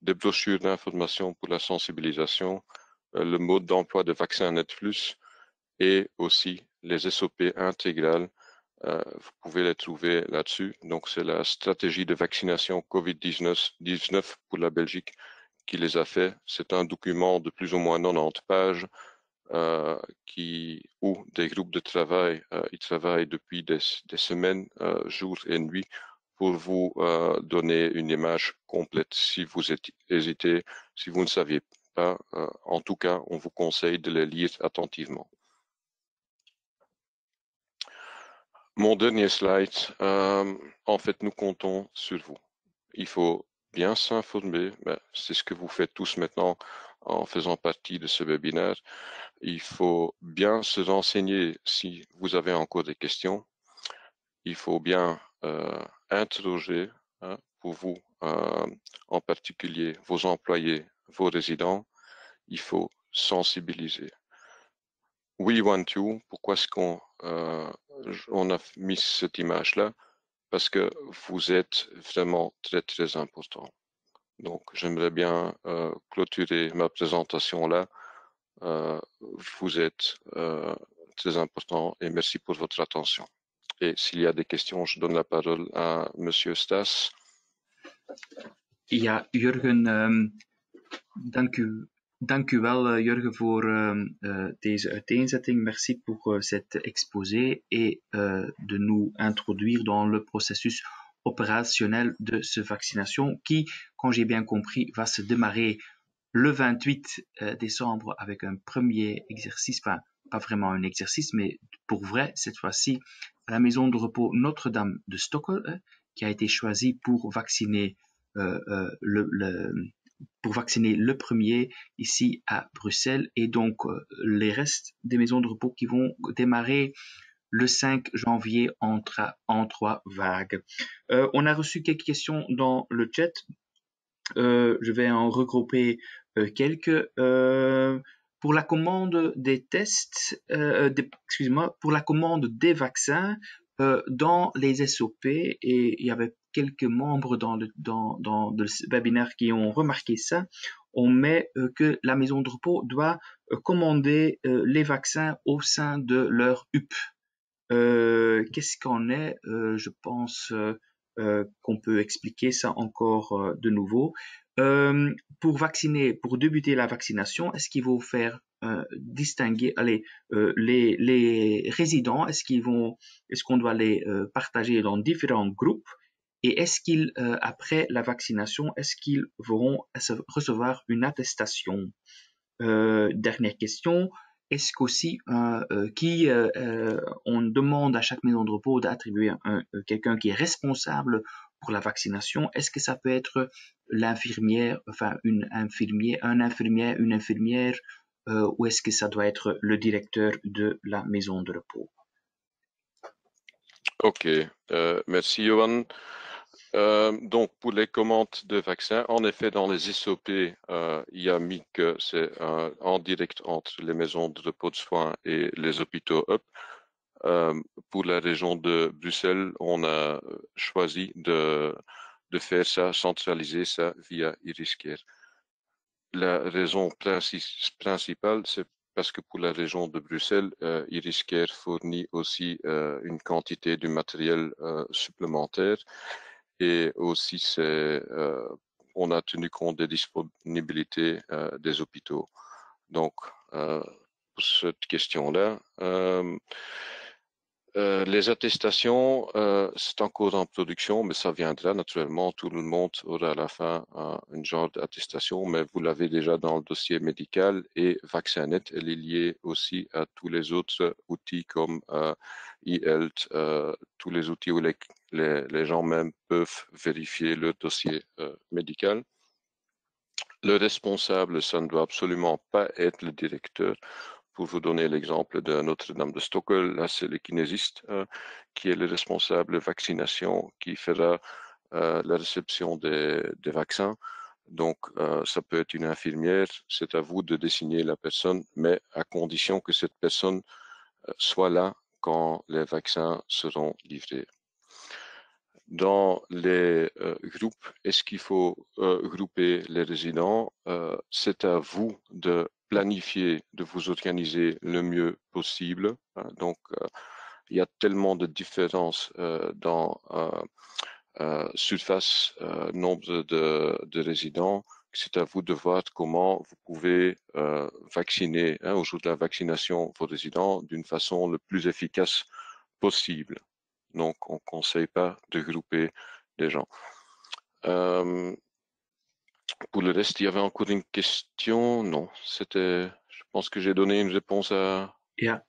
des brochures d'information pour la sensibilisation, le mode d'emploi de VaccinNet Plus et aussi les SOP intégrales. Vous pouvez les trouver là-dessus. Donc, c'est la stratégie de vaccination COVID-19 pour la Belgique qui les a fait. C'est un document de plus ou moins 90 pages où des groupes de travail ils travaillent depuis des semaines, jour et nuit, pour vous donner une image complète. Si vous hésitez, si vous ne saviez pas, en tout cas, on vous conseille de les lire attentivement. Mon dernier slide, en fait, nous comptons sur vous. Il faut bien s'informer, c'est ce que vous faites tous maintenant en faisant partie de ce webinaire. Il faut bien se renseigner si vous avez encore des questions. Il faut bien interroger pour vous, en particulier vos employés, vos résidents. Il faut sensibiliser. We want you, pourquoi est-ce qu'on a mis cette image-là? Parce que vous êtes vraiment très, très important. Donc, j'aimerais bien clôturer ma présentation là. Vous êtes très important et merci pour votre attention. Et s'il y a des questions, je donne la parole à Monsieur Stas. Ja, Jurgen, dank u wel, Jurgen, voor deze uiteenzetting. Merci pour cet exposé et de nous introduire dans le processus opérationnel de cette vaccination qui, quand j'ai bien compris, va se démarrer le 28 décembre avec un premier exercice, enfin, pas vraiment un exercice, mais pour vrai, cette fois-ci, à la maison de repos Notre-Dame de Stockholm, qui a été choisie pour vacciner pour vacciner le premier ici à Bruxelles, et donc les restes des maisons de repos qui vont démarrer le 5 janvier en 3 vagues. On a reçu quelques questions dans le chat. Je vais en regrouper quelques. Pour la commande des tests, excusez-moi, pour la commande des vaccins, dans les SOP, et il y avait quelques membres dans le webinaire qui ont remarqué ça, on met que la maison de repos doit commander les vaccins au sein de leur UP. Qu'est-ce qu'en est? Je pense qu'on peut expliquer ça encore de nouveau. Pour débuter la vaccination, est-ce qu'il faut faire distinguer, les résidents, est-ce qu'on doit les partager dans différents groupes? Et est-ce qu'ils, après la vaccination, est-ce qu'ils vont recevoir une attestation? Dernière question. Est-ce qu'aussi on demande à chaque maison de repos d'attribuer quelqu'un qui est responsable pour la vaccination? Est-ce que ça peut être l'infirmière, enfin une infirmière, ou est-ce que ça doit être le directeur de la maison de repos? Ok, merci Johan. Donc pour les commandes de vaccins, en effet dans les SOP, il y a mis que c'est en direct entre les maisons de repos de soins et les hôpitaux UP. Pour la région de Bruxelles, on a choisi de faire ça, centraliser ça via Iriscare. La raison principale, c'est parce que pour la région de Bruxelles, Iriscare fournit aussi une quantité de matériel supplémentaire, et aussi on a tenu compte des disponibilités des hôpitaux. Donc, pour cette question-là, les attestations, c'est encore en production, mais ça viendra naturellement. Tout le monde aura à la fin un genre d'attestation, mais vous l'avez déjà dans le dossier médical, et Vaccinet, elle est liée aussi à tous les autres outils comme e-health, tous les outils où les gens même peuvent vérifier le dossier médical. Le responsable, ça ne doit absolument pas être le directeur. Pour vous donner l'exemple de Notre-Dame de Stockholm, là c'est le kinésiste qui est le responsable vaccination, qui fera la réception des vaccins. Donc ça peut être une infirmière, c'est à vous de désigner la personne, mais à condition que cette personne soit là quand les vaccins seront livrés. Dans les groupes, est-ce qu'il faut grouper les résidents? C'est à vous de planifier, de vous organiser le mieux possible. Donc, il y a tellement de différences dans surface, nombre de résidents, que c'est à vous de voir comment vous pouvez vacciner, au jour de la vaccination, vos résidents d'une façon le plus efficace possible. Donc, on ne conseille pas de grouper les gens. Pour le reste, il y avait encore une question. Non, je pense que j'ai donné une réponse à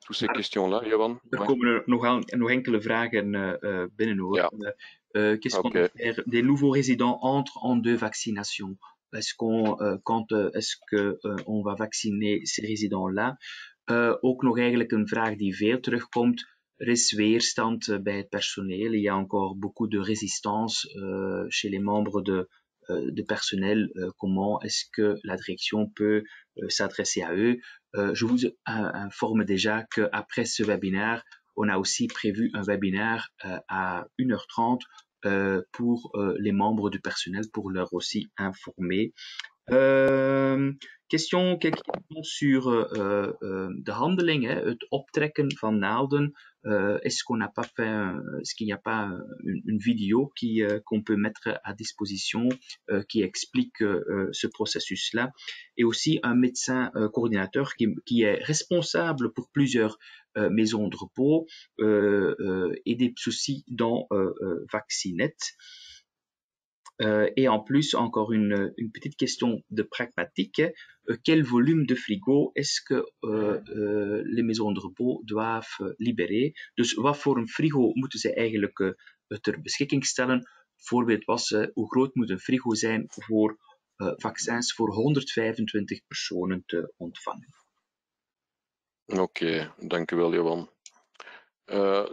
toutes ces questions-là, Johan. Komen er nog enkele vragen binnen, hoor. Ja. Qu'est-ce qu'on va faire? Des nouveaux résidents entrent en 2 vaccinations. Est-ce que on va vacciner ces résidents-là? Ook nog eigenlijk een vraag die veel terugkomt. Er is weerstand bij het personeel. Il y a encore beaucoup de résistance chez les membres de personnel. Comment est-ce que la direction peut s'adresser à eux? Je vous informe déjà qu'après ce webinaire, on a aussi prévu un webinaire à 1h30 pour les membres du personnel, pour leur aussi informer. Quelques questions sur de handeling, het optrekken van naalden. Est-ce qu'il n'y a pas une vidéo qu'on peut mettre à disposition qui explique ce processus-là, et aussi un médecin coordinateur qui est responsable pour plusieurs maisons de repos et des soucis dans Vaccinet. Et en plus, encore une petite question de pragmatique. Quel volume de frigo est-ce que les maisons de repos doivent libérer? Dus wat voor een frigo moeten ze eigenlijk ter beschikking stellen? Voorbeeld was, hoe groot moet een frigo zijn voor vaccins voor 125 personen te ontvangen? Oké, dank u wel, Johan.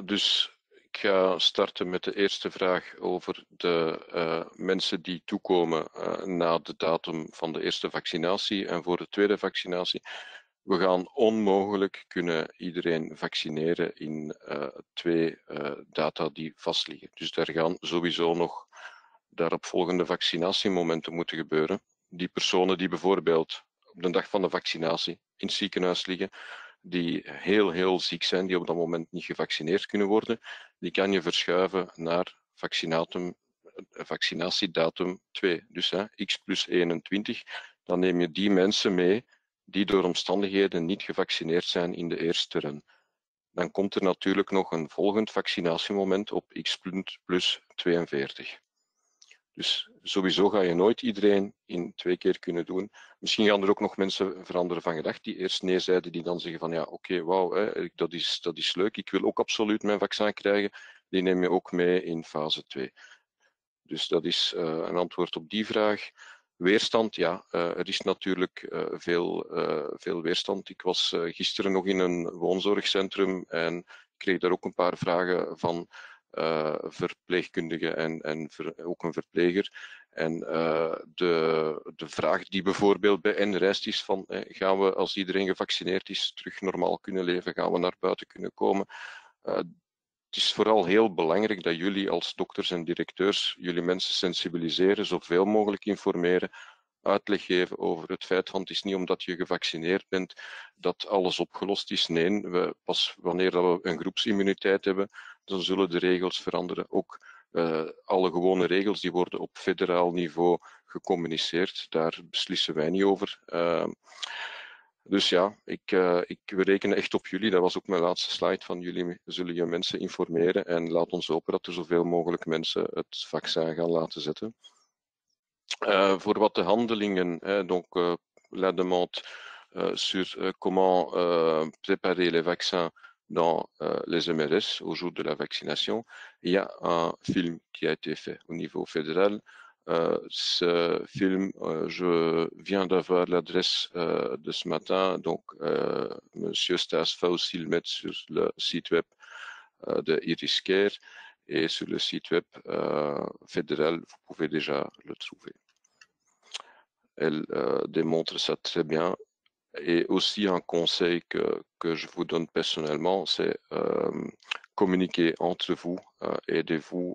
Dus ik ga starten met de eerste vraag over de mensen die toekomen na de datum van de eerste vaccinatie en voor de tweede vaccinatie. We gaan onmogelijk kunnen iedereen vaccineren in 2 data die vastliggen. Dus daar gaan sowieso nog daaropvolgende vaccinatiemomenten moeten gebeuren. Die personen die bijvoorbeeld op de dag van de vaccinatie in het ziekenhuis liggen, die heel ziek zijn, die op dat moment niet gevaccineerd kunnen worden, die kan je verschuiven naar vaccinatiedatum 2. Dus x+21. Dan neem je die mensen mee die door omstandigheden niet gevaccineerd zijn in de eerste run. Dan komt er natuurlijk nog een volgend vaccinatiemoment op x+42. Dus sowieso ga je nooit iedereen in 2 keer kunnen doen. Misschien gaan er ook nog mensen veranderen van gedacht die eerst nee zeiden, die dan zeggen van ja, oké, wauw, dat is leuk, ik wil ook absoluut mijn vaccin krijgen. Die neem je ook mee in fase 2. Dus dat is een antwoord op die vraag. Weerstand, ja, er is natuurlijk veel weerstand. Ik was gisteren nog in een woonzorgcentrum en kreeg daar ook een paar vragen van verpleegkundigen en ook een verpleger. En de vraag die bijvoorbeeld bij NREIST is van gaan we als iedereen gevaccineerd is terug normaal kunnen leven, gaan we naar buiten kunnen komen? Het is vooral heel belangrijk dat jullie als dokters en directeurs jullie mensen sensibiliseren, zoveel mogelijk informeren, uitleg geven over het feit van het is niet omdat je gevaccineerd bent dat alles opgelost is. Nee, pas wanneer we een groepsimmuniteit hebben, dan zullen de regels veranderen. Ook alle gewone regels die worden op federaal niveau gecommuniceerd. Daar beslissen wij niet over. Dus ja, we rekenen echt op jullie. Dat was ook mijn laatste slide van jullie. Zullen je mensen informeren en laat ons hopen dat er zoveel mogelijk mensen het vaccin gaan laten zetten. Voor wat de handelingen, donc la demande sur comment préparer les vaccins dans les MRS au jour de la vaccination, il y a un film qui a été fait au niveau fédéral. Ce film, je viens d'avoir l'adresse de ce matin, donc Monsieur Stas va aussi le mettre sur le site web de Iriscare et sur le site web fédéral, vous pouvez déjà le trouver. Elle démontre ça très bien. Et aussi un conseil que je vous donne personnellement, c'est communiquer entre vous, aidez-vous,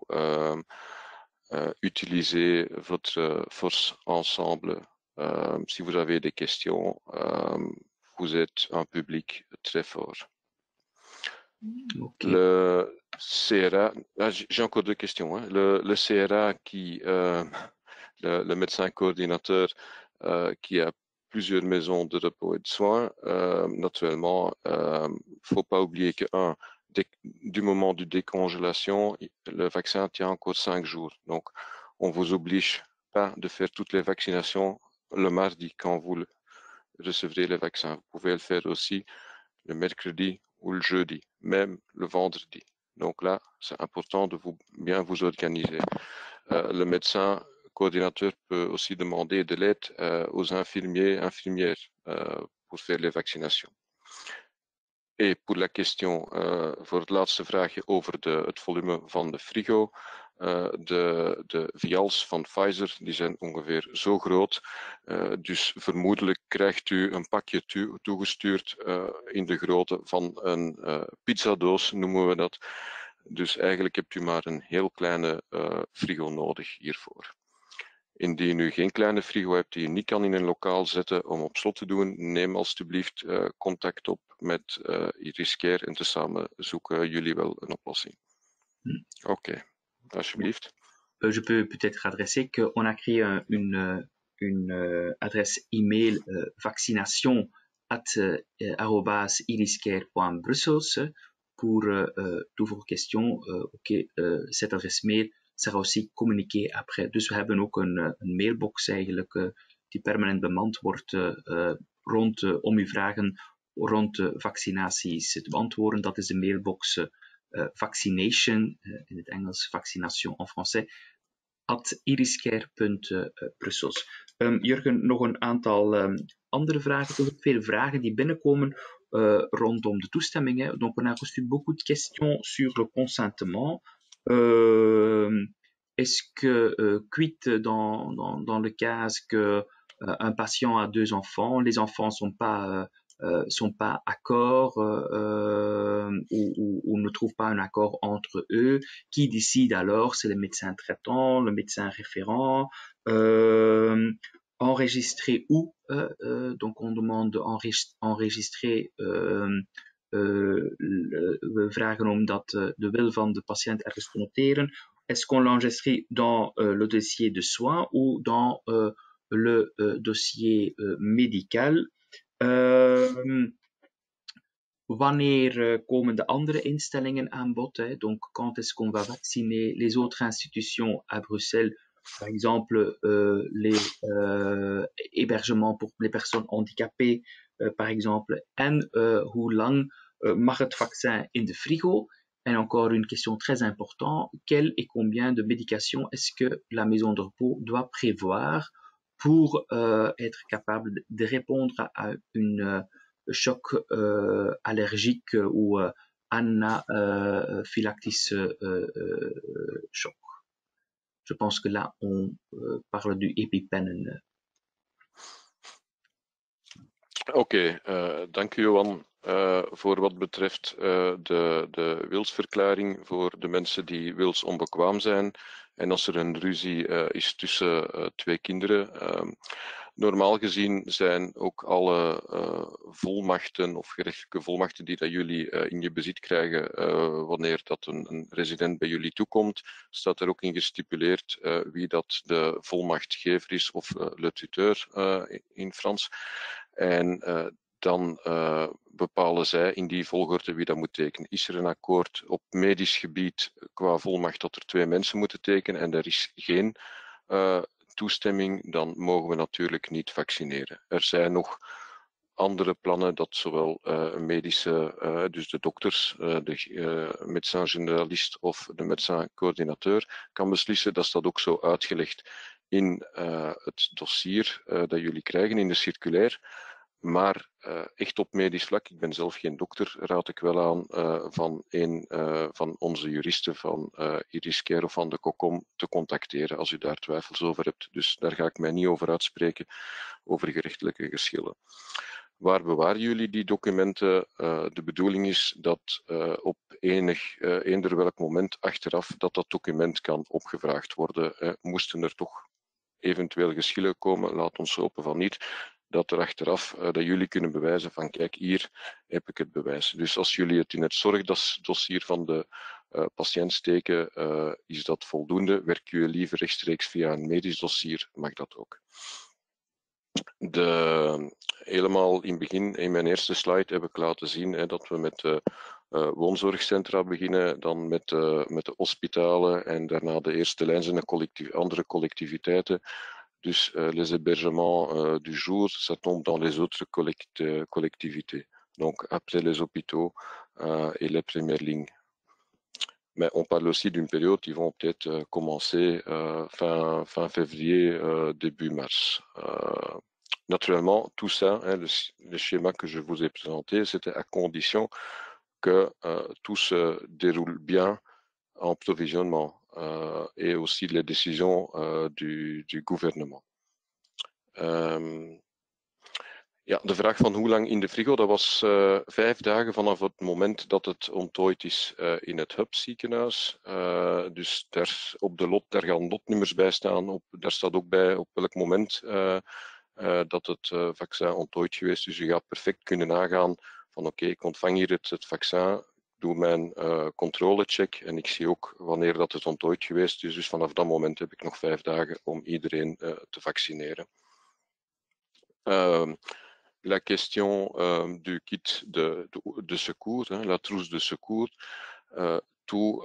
utilisez votre force ensemble. Si vous avez des questions, vous êtes un public très fort. Okay. Le CRA, j'ai encore 2 questions. Hein. Le CRA le médecin coordinateur qui a plusieurs maisons de repos et de soins, naturellement, faut pas oublier que du moment de décongélation, le vaccin tient encore 5 jours. Donc, on vous oblige pas de faire toutes les vaccinations le mardi quand vous recevrez les vaccins. Vous pouvez le faire aussi le mercredi ou le jeudi, même le vendredi. Donc là, c'est important de bien vous organiser. Le médecin coordinateur peut aussi demander de l'aide aux infirmières pour faire les vaccinations. En pour la question, voor het laatste vraagje over het volume van de frigo. De vials van Pfizer die zijn ongeveer zo groot. Dus vermoedelijk krijgt u een pakje toegestuurd in de grootte van een pizzadoos, noemen we dat. Dus eigenlijk hebt u maar een heel kleine frigo nodig hiervoor. Indien u geen kleine frigo hebt die u niet kan in een lokaal zetten om op slot te doen, neem alstublieft contact op met Iriscare en tezamen zoeken jullie wel een oplossing. Oké, alsjeblieft. Je peux peut-être adresser qu'on a créé une adresse email vaccination@iriscare.brussels pour toutes vos questions. Cette adresse mail sera aussi communiqué après. Dus we hebben ook een mailbox eigenlijk die permanent bemand wordt om uw vragen rond vaccinaties te beantwoorden. Dat is de mailbox vaccination, in het Engels vaccination en français, @iriscare.brussels. Jurgen, nog een aantal andere vragen. Er zijn veel vragen die binnenkomen rondom de toestemming. Hè. Donc, on a reçu beaucoup de questions sur le consentement. Est-ce que, quid dans le cas que un patient a 2 enfants, les enfants sont pas accord ou ne trouvent pas un accord entre eux. Qui décide alors? C'est le médecin traitant, le médecin référent. Enregistrer où? Donc on demande enregistrer. We vragen om dat de wil van de patiënt ergens te noteren. Est-ce qu'on l'enregistre dans le dossier de soins ou dans le dossier médical? Wanneer komen de andere instellingen aan bod? Hè? Donc, quand est-ce qu'on va vacciner les autres institutions à Bruxelles? Par exemple, les hébergements pour les personnes handicapées, par exemple. En hoe lang mag het vaccin in de frigo? Et encore une question très importante, quelle et combien de médications est-ce que la maison de repos doit prévoir pour être capable de répondre à une choc allergique ou anaphylactique choc. Je pense que là, on parle du EpiPen. Oké, dank u Johan. Voor wat betreft de wilsverklaring voor de mensen die wilsonbekwaam zijn en als er een ruzie is tussen 2 kinderen. Normaal gezien zijn ook alle volmachten of gerechtelijke volmachten die dat jullie in je bezit krijgen wanneer dat een resident bij jullie toekomt, staat er ook in gestipuleerd wie dat de volmachtgever is of le tuteur in Frans. En dan bepalen zij in die volgorde wie dat moet tekenen. Is er een akkoord op medisch gebied qua volmacht dat er 2 mensen moeten tekenen en er is geen toestemming, dan mogen we natuurlijk niet vaccineren. Er zijn nog andere plannen dat zowel medische, dus de dokters, de médecin généraliste of de médecin coördinateur kan beslissen. Dat staat ook zo uitgelegd in het dossier dat jullie krijgen in de circulair. Maar echt op medisch vlak, ik ben zelf geen dokter, raad ik wel aan van een van onze juristen van Iriscare of van de COCOM te contacteren als u daar twijfels over hebt. Dus daar ga ik mij niet over uitspreken, over gerechtelijke geschillen. Waar bewaren jullie die documenten? De bedoeling is dat op eender welk moment achteraf dat document kan opgevraagd worden. Moesten er toch eventueel geschillen komen, laat ons hopen van niet, dat er achteraf dat jullie kunnen bewijzen van kijk, hier heb ik het bewijs. Dus als jullie het in het zorgdossier van de patiënt steken, is dat voldoende. Werken jullie liever rechtstreeks via een medisch dossier, mag dat ook. Helemaal in het begin, in mijn eerste slide, heb ik laten zien dat we met woonzorgcentra beginnen, dan met de hospitalen en daarna de eerste lijn zijn de andere collectiviteiten. Dus les hébergements du jour, ça tombe dans les autres collectivités. Donc après les hôpitaux et les premières lignes. Mais on parle aussi d'une période qui vont peut-être commencer fin février, début mars. Naturellement, tout ça, le schéma que je vous ai présenté, c'était à condition que tout se déroule bien en provisionnement et aussi les décisions du gouvernement. Ja, de vraag van hoe lang in de frigo, dat was 5 dagen vanaf het moment dat het onttooid is in het hubziekenhuis. Dus op de lot, daar gaan lotnummers bij staan. Daar staat ook bij op welk moment dat het vaccin onttooid geweest is. Dus je gaat perfect kunnen nagaan van oké, ik ontvang hier het vaccin, doe mijn controlecheck en ik zie ook wanneer dat het onttooid geweest is. Dus vanaf dat moment heb ik nog 5 dagen om iedereen te vaccineren. La question du kit de secours, la trousse de secours. tous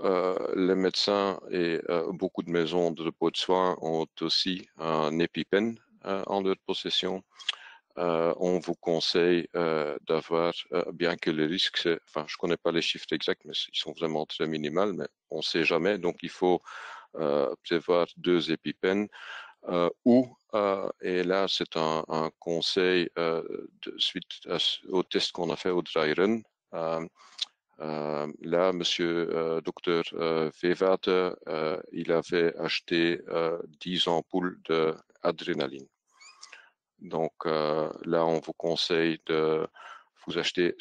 les médecins et beaucoup de maisons de repos de soins ont aussi un EpiPen en leur possession. On vous conseille d'avoir, bien que le risque, enfin, je connais pas les chiffres exacts, mais ils sont vraiment très minimaux, mais on sait jamais. Donc, il faut prévoir 2 EpiPen et là, c'est un conseil suite au test qu'on a fait au dry run. Là, monsieur docteur Vevater, il avait acheté 10 ampoules d'adrénaline. Donc là, on vous conseille de vous acheter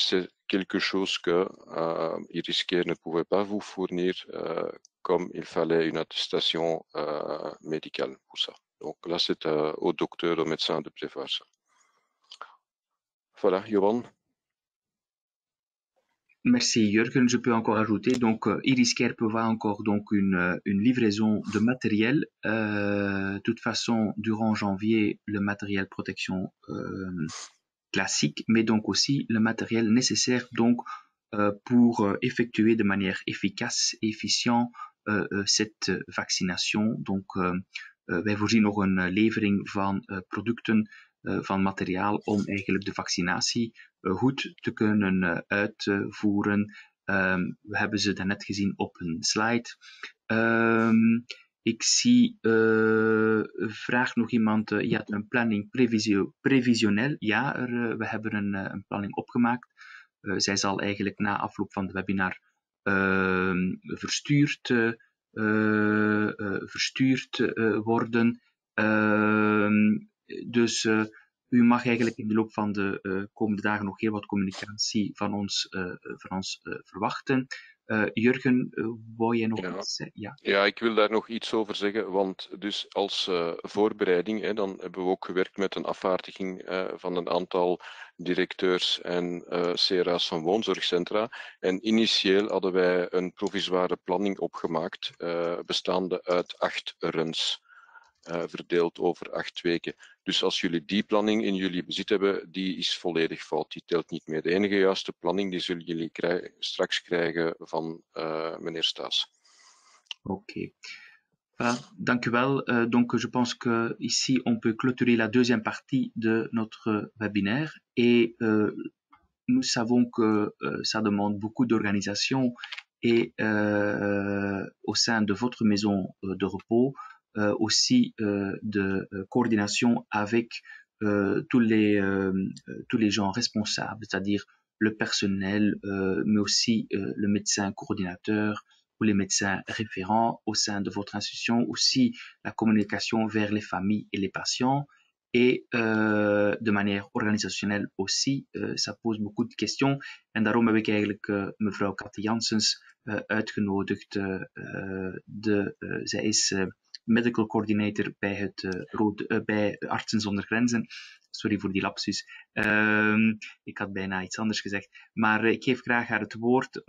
quelque chose que Iriscare ne pouvait pas vous fournir, comme il fallait une attestation médicale pour ça. Donc là, c'est au docteur, au médecin de prévoir ça. Voilà, Johan. Merci Jurgen, je peux encore ajouter, donc Iriscare prévoit encore donc une livraison de matériel. De toute façon, durant janvier, le matériel protection classique, mais donc aussi le matériel nécessaire donc pour effectuer de manière efficace et efficient cette vaccination. Donc wij voorzien nog een levering van producten, van materiaal om eigenlijk de vaccinatie goed te kunnen uitvoeren. We hebben ze daarnet gezien op een slide. Ik zie, vraagt nog iemand, je had een planning previsioneel. Ja, we hebben een planning opgemaakt. Zij zal eigenlijk na afloop van het webinar verstuurd worden. Dus u mag eigenlijk in de loop van de komende dagen nog heel wat communicatie van ons verwachten. Jurgen, wou jij nog iets zeggen? Ja. Ja, ik wil daar nog iets over zeggen, want dus als voorbereiding, dan hebben we ook gewerkt met een afvaardiging van een aantal directeurs en CRA's van woonzorgcentra. En initieel hadden wij een provisoire planning opgemaakt, bestaande uit 8 runs. Verdeeld over 8 weken. Dus als jullie die planning in jullie bezit hebben, die is volledig fout. Die telt niet mee. De enige juiste planning, die zullen jullie straks krijgen van meneer Staes. Ok. Voilà, dank u wel. Donc, je pense que ici, on peut clôturer la deuxième partie de notre webinaire. Et nous savons que ça demande beaucoup d'organisation et au sein de votre maison de repos, aussi de coordination avec tous les gens responsables, c'est-à-dire le personnel, mais aussi le médecin coordinateur ou les médecins référents au sein de votre institution, aussi la communication vers les familles et les patients. Et de manière organisationnelle aussi, ça pose beaucoup de questions. En daarom heb ik eigenlijk mevrouw Katja Janssens uitgenodigd. Zij is medical coordinator bij bij Artsen zonder Grenzen. Sorry voor die lapsus. Ik had bijna iets anders gezegd. Maar ik geef graag haar het woord.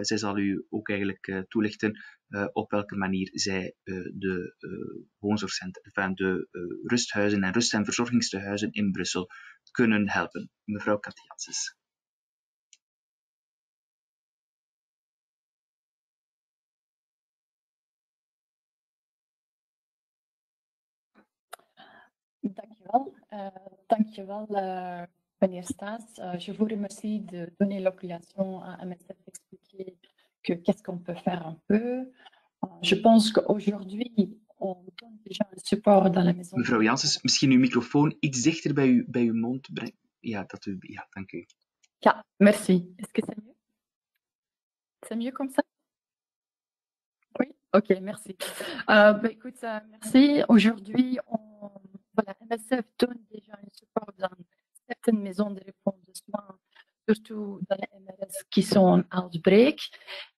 Zij zal u ook eigenlijk toelichten op welke manier zij de woonzorgcentra, de rusthuizen en rust- en verzorgingstehuizen in Brussel kunnen helpen. Mevrouw Katja Janssens. Dankjewel, meneer Staes. Je vous remercie de donner l'occasion à MSF d'expliquer qu'est-ce qu'on peut faire un peu. Je pense qu'aujourd'hui, on donne déjà un support dans la maison. Mevrouw Janssens, misschien uw microfoon iets dichter bij uw mond brengen. Ja, dank u. Ja, merci. Est-ce que c'est mieux? C'est mieux comme ça? Oui, ok, merci. Écoute, merci. Aujourd'hui, voilà, MSF donne déjà un support dans certaines maisons de repos de soins, surtout dans les MLS qui sont en outbreak.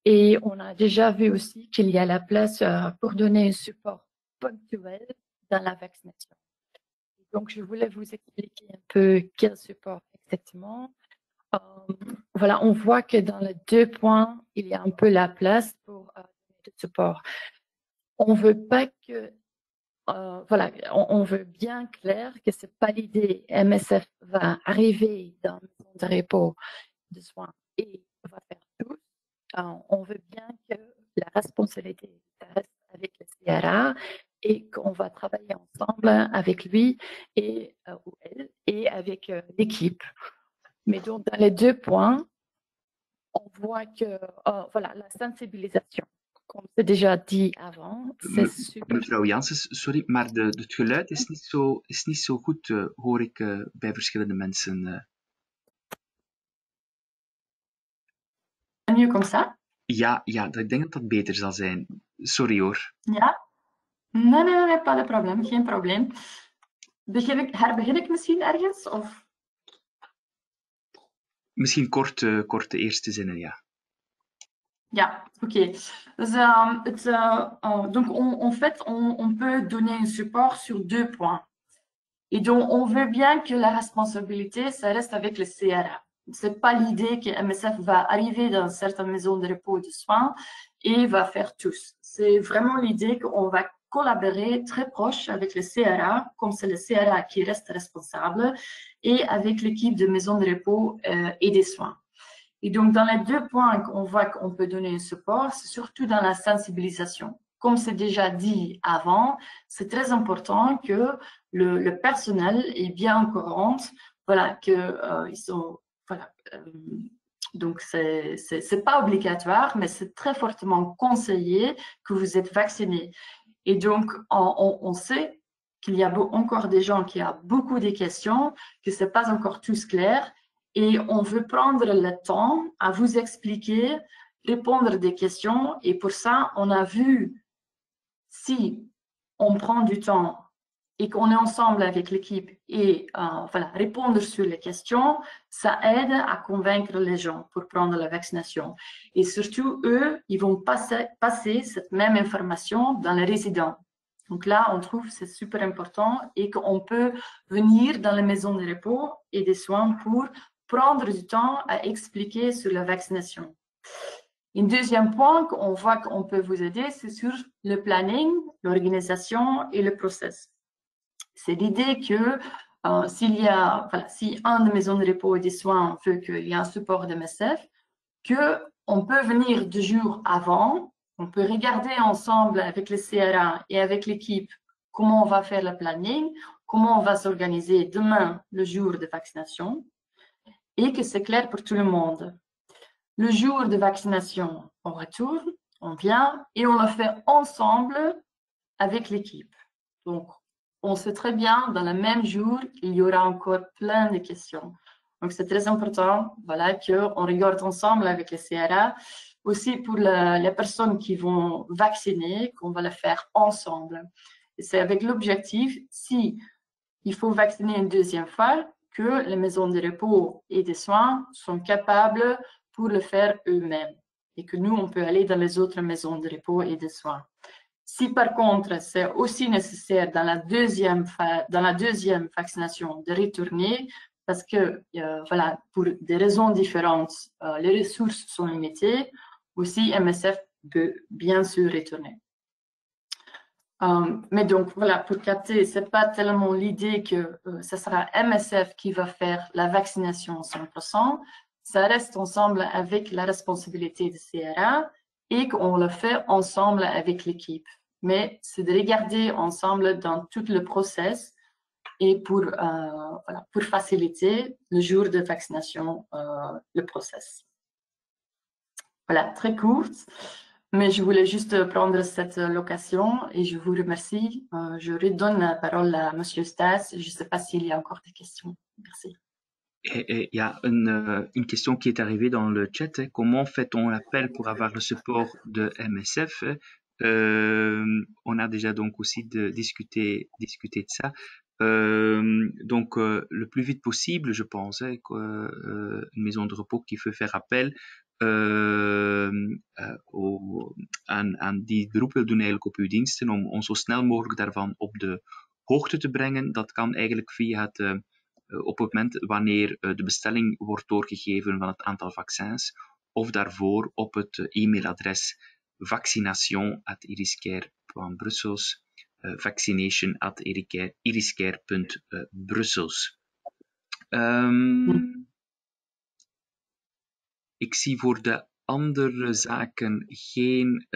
Et on a déjà vu aussi qu'il y a la place pour donner un support ponctuel dans la vaccination. Donc, je voulais vous expliquer un peu quel support exactement. Voilà, on voit que dans les 2 points, il y a un peu la place pour donner du support. On veut pas que voilà, on veut bien clair que c'est pas l'idée. MSF va arriver dans la maison de repos de soins et va faire tout. on veut bien que la responsabilité ça reste avec le CRA et qu'on va travailler ensemble avec lui et ou elle et avec l'équipe. Mais donc, dans les 2 points, on voit que voilà, la sensibilisation, comme c'est déjà dit avant, c'est super. Mevrouw Janssens, sorry, maar het geluid is niet zo goed, hoor ik bij verschillende mensen. Mieux comme ça? Ja, ik denk dat dat beter zal zijn. Sorry hoor. Ja? Nee, pas de probleem, geen probleem. Herbegin ik misschien ergens? Of? Misschien korte eerste zinnen, ja. Ja, ok. Dus, donc, en fait, on peut donner un support sur 2 points. Et donc, on veut bien que la responsabilité, ça reste avec le CRA. C'est pas l'idée que MSF va arriver dans certaines maisons de repos et de soins et va faire tous. C'est vraiment l'idée qu'on va collaborer très proche avec le CRA, comme c'est le CRA qui reste responsable, et avec l'équipe de maisons de repos et des soins. Et donc, dans les 2 points qu'on voit qu'on peut donner un support, c'est surtout dans la sensibilisation. Comme c'est déjà dit avant, c'est très important que le personnel est bien au courant, voilà, que ils sont, voilà. Donc, c'est pas obligatoire, mais c'est très fortement conseillé que vous êtes vacciné. Et donc, on sait qu'il y a encore des gens qui ont beaucoup de questions, que c'est pas encore tous clair. Et on veut prendre le temps à vous expliquer, répondre des questions. Et pour ça, on a vu si on prend du temps et qu'on est ensemble avec l'équipe et voilà, répondre sur les questions, ça aide à convaincre les gens pour prendre la vaccination. Et surtout, eux, ils vont passer cette même information dans les résidents. Donc là, on trouve que c'est super important et qu'on peut venir dans les maisons de repos et des soins pour prendre du temps à expliquer sur la vaccination. Un deuxième point qu'on voit qu'on peut vous aider, c'est sur le planning, l'organisation et le process. C'est l'idée que si un des maisons de repos et des soins veut qu'il y ait un support de MSF, qu'on peut venir 2 jours avant, on peut regarder ensemble avec le CRA et avec l'équipe comment on va faire le planning, comment on va s'organiser demain le jour de vaccination, et que c'est clair pour tout le monde. Le jour de vaccination, on retourne, on vient et on le fait ensemble avec l'équipe. Donc, on sait très bien, dans le même jour, il y aura encore plein de questions. Donc, c'est très important, voilà, qu'on regarde ensemble avec les CRA. Aussi pour les personnes qui vont vacciner, qu'on va le faire ensemble. Et c'est avec l'objectif, si il faut vacciner une deuxième fois, que les maisons de repos et de soins sont capables pour le faire eux-mêmes. Et que nous, on peut aller dans les autres maisons de repos et de soins. Si par contre, c'est aussi nécessaire dans la deuxième vaccination de retourner, parce que voilà, pour des raisons différentes, les ressources sont limitées, aussi MSF peut bien sûr retourner. Mais donc voilà, pour capter, c'est pas tellement l'idée que ce sera MSF qui va faire la vaccination 100%, ça reste ensemble avec la responsabilité de CRA et qu'on le fait ensemble avec l'équipe. Mais c'est de regarder ensemble dans tout le process et pour faciliter le jour de vaccination, le process. Voilà, très courte, mais je voulais juste prendre cette location et je vous remercie. Je redonne la parole à Monsieur Stas. Je ne sais pas s'il y a encore des questions. Merci. Il y a une question qui est arrivée dans le chat. Comment fait-on l'appel pour avoir le support de MSF? On a déjà donc aussi discuté de ça. Donc le plus vite possible, je pense, une maison de repos qui veut faire appel aan die beroep wil doen eigenlijk op uw diensten om ons zo snel mogelijk daarvan op de hoogte te brengen. Dat kan eigenlijk via op het moment wanneer de bestelling wordt doorgegeven van het aantal vaccins, of daarvoor op het e-mailadres vaccination@iriscare.brussels, vaccination@iriscare.brussels. Ik zie voor de andere zaken geen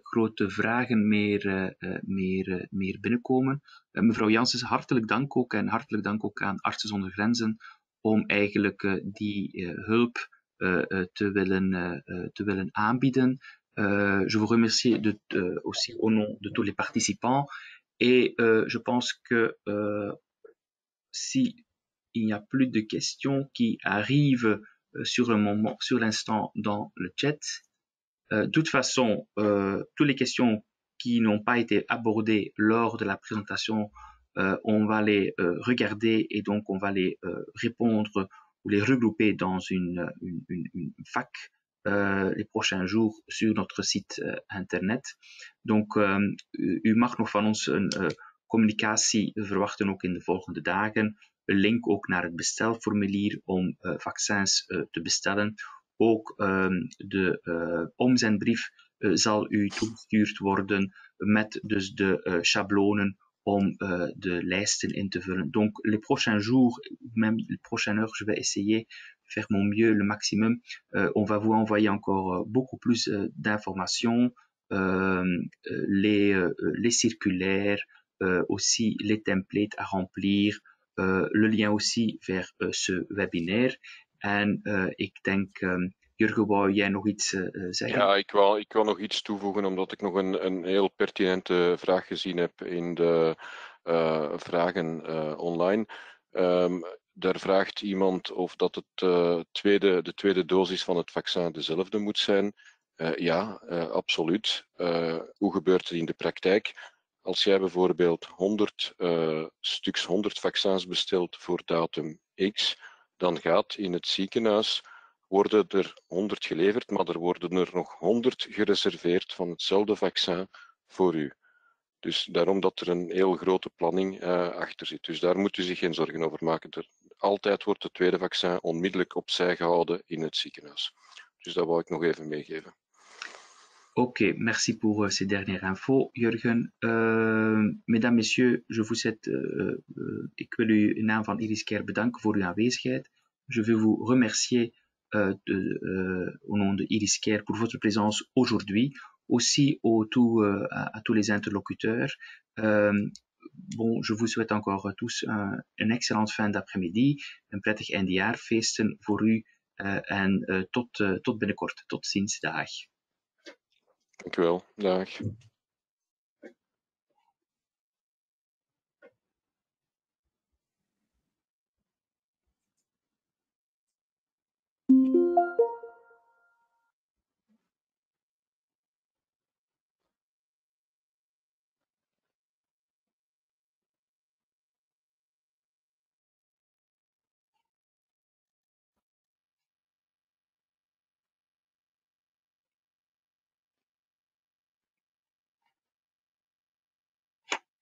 grote vragen meer binnenkomen. Mevrouw Janssens, hartelijk dank ook en hartelijk dank ook aan Artsen zonder Grenzen om eigenlijk die hulp te willen aanbieden. Je vous remercie aussi au nom de tous les participants et je pense que si il n'y a plus de questions qui arrivent sur le moment, sur l'instant dans le chat. De toute façon, toutes les questions qui n'ont pas été abordées lors de la présentation, on va les regarder et donc on va les répondre ou les regrouper dans une fac les prochains jours sur notre site internet. Donc, u mag nog van ons een communicatie verwachten ook in de volgende dagen. Een link ook naar het bestelformulier om vaccins te bestellen. Ook de omzendbrief zal u toegestuurd worden met dus de schablonen om de lijsten in te vullen. Donc les prochains jours, même les prochaines heures, je vais essayer de faire mon mieux, le maximum. On va vous envoyer encore beaucoup plus d'informations, les circulaires, aussi les templates à remplir, le lien aussi vers ce webinaire. En ik denk, Jurgen, wou jij nog iets zeggen? Ja, ik wil nog iets toevoegen, omdat ik nog een heel pertinente vraag gezien heb in de vragen online. Daar vraagt iemand of dat de tweede dosis van het vaccin dezelfde moet zijn. Ja, absoluut. Hoe gebeurt het in de praktijk? Als jij bijvoorbeeld 100 vaccins bestelt voor datum X, dan gaat in het ziekenhuis worden er 100 geleverd, maar er worden er nog 100 gereserveerd van hetzelfde vaccin voor u. Dus daarom dat er een heel grote planning achter zit. Dus daar moet u zich geen zorgen over maken. Altijd wordt het tweede vaccin onmiddellijk opzij gehouden in het ziekenhuis. Dus dat wou ik nog even meegeven. Ok, merci pour ces dernières infos, Jurgen. Mesdames, messieurs, je vous souhaite, ik wil u in naam van Iriscare bedanken voor uw aanwezigheid. Je veux vous remercier au nom de Iriscare pour votre présence aujourd'hui, aussi à tous les interlocuteurs. Bon, je vous souhaite encore tous een excellente fin d'après-midi, een prettig eindjaarfeesten voor u en tot binnenkort. Tot ziens, dag. Dank u wel. Dag.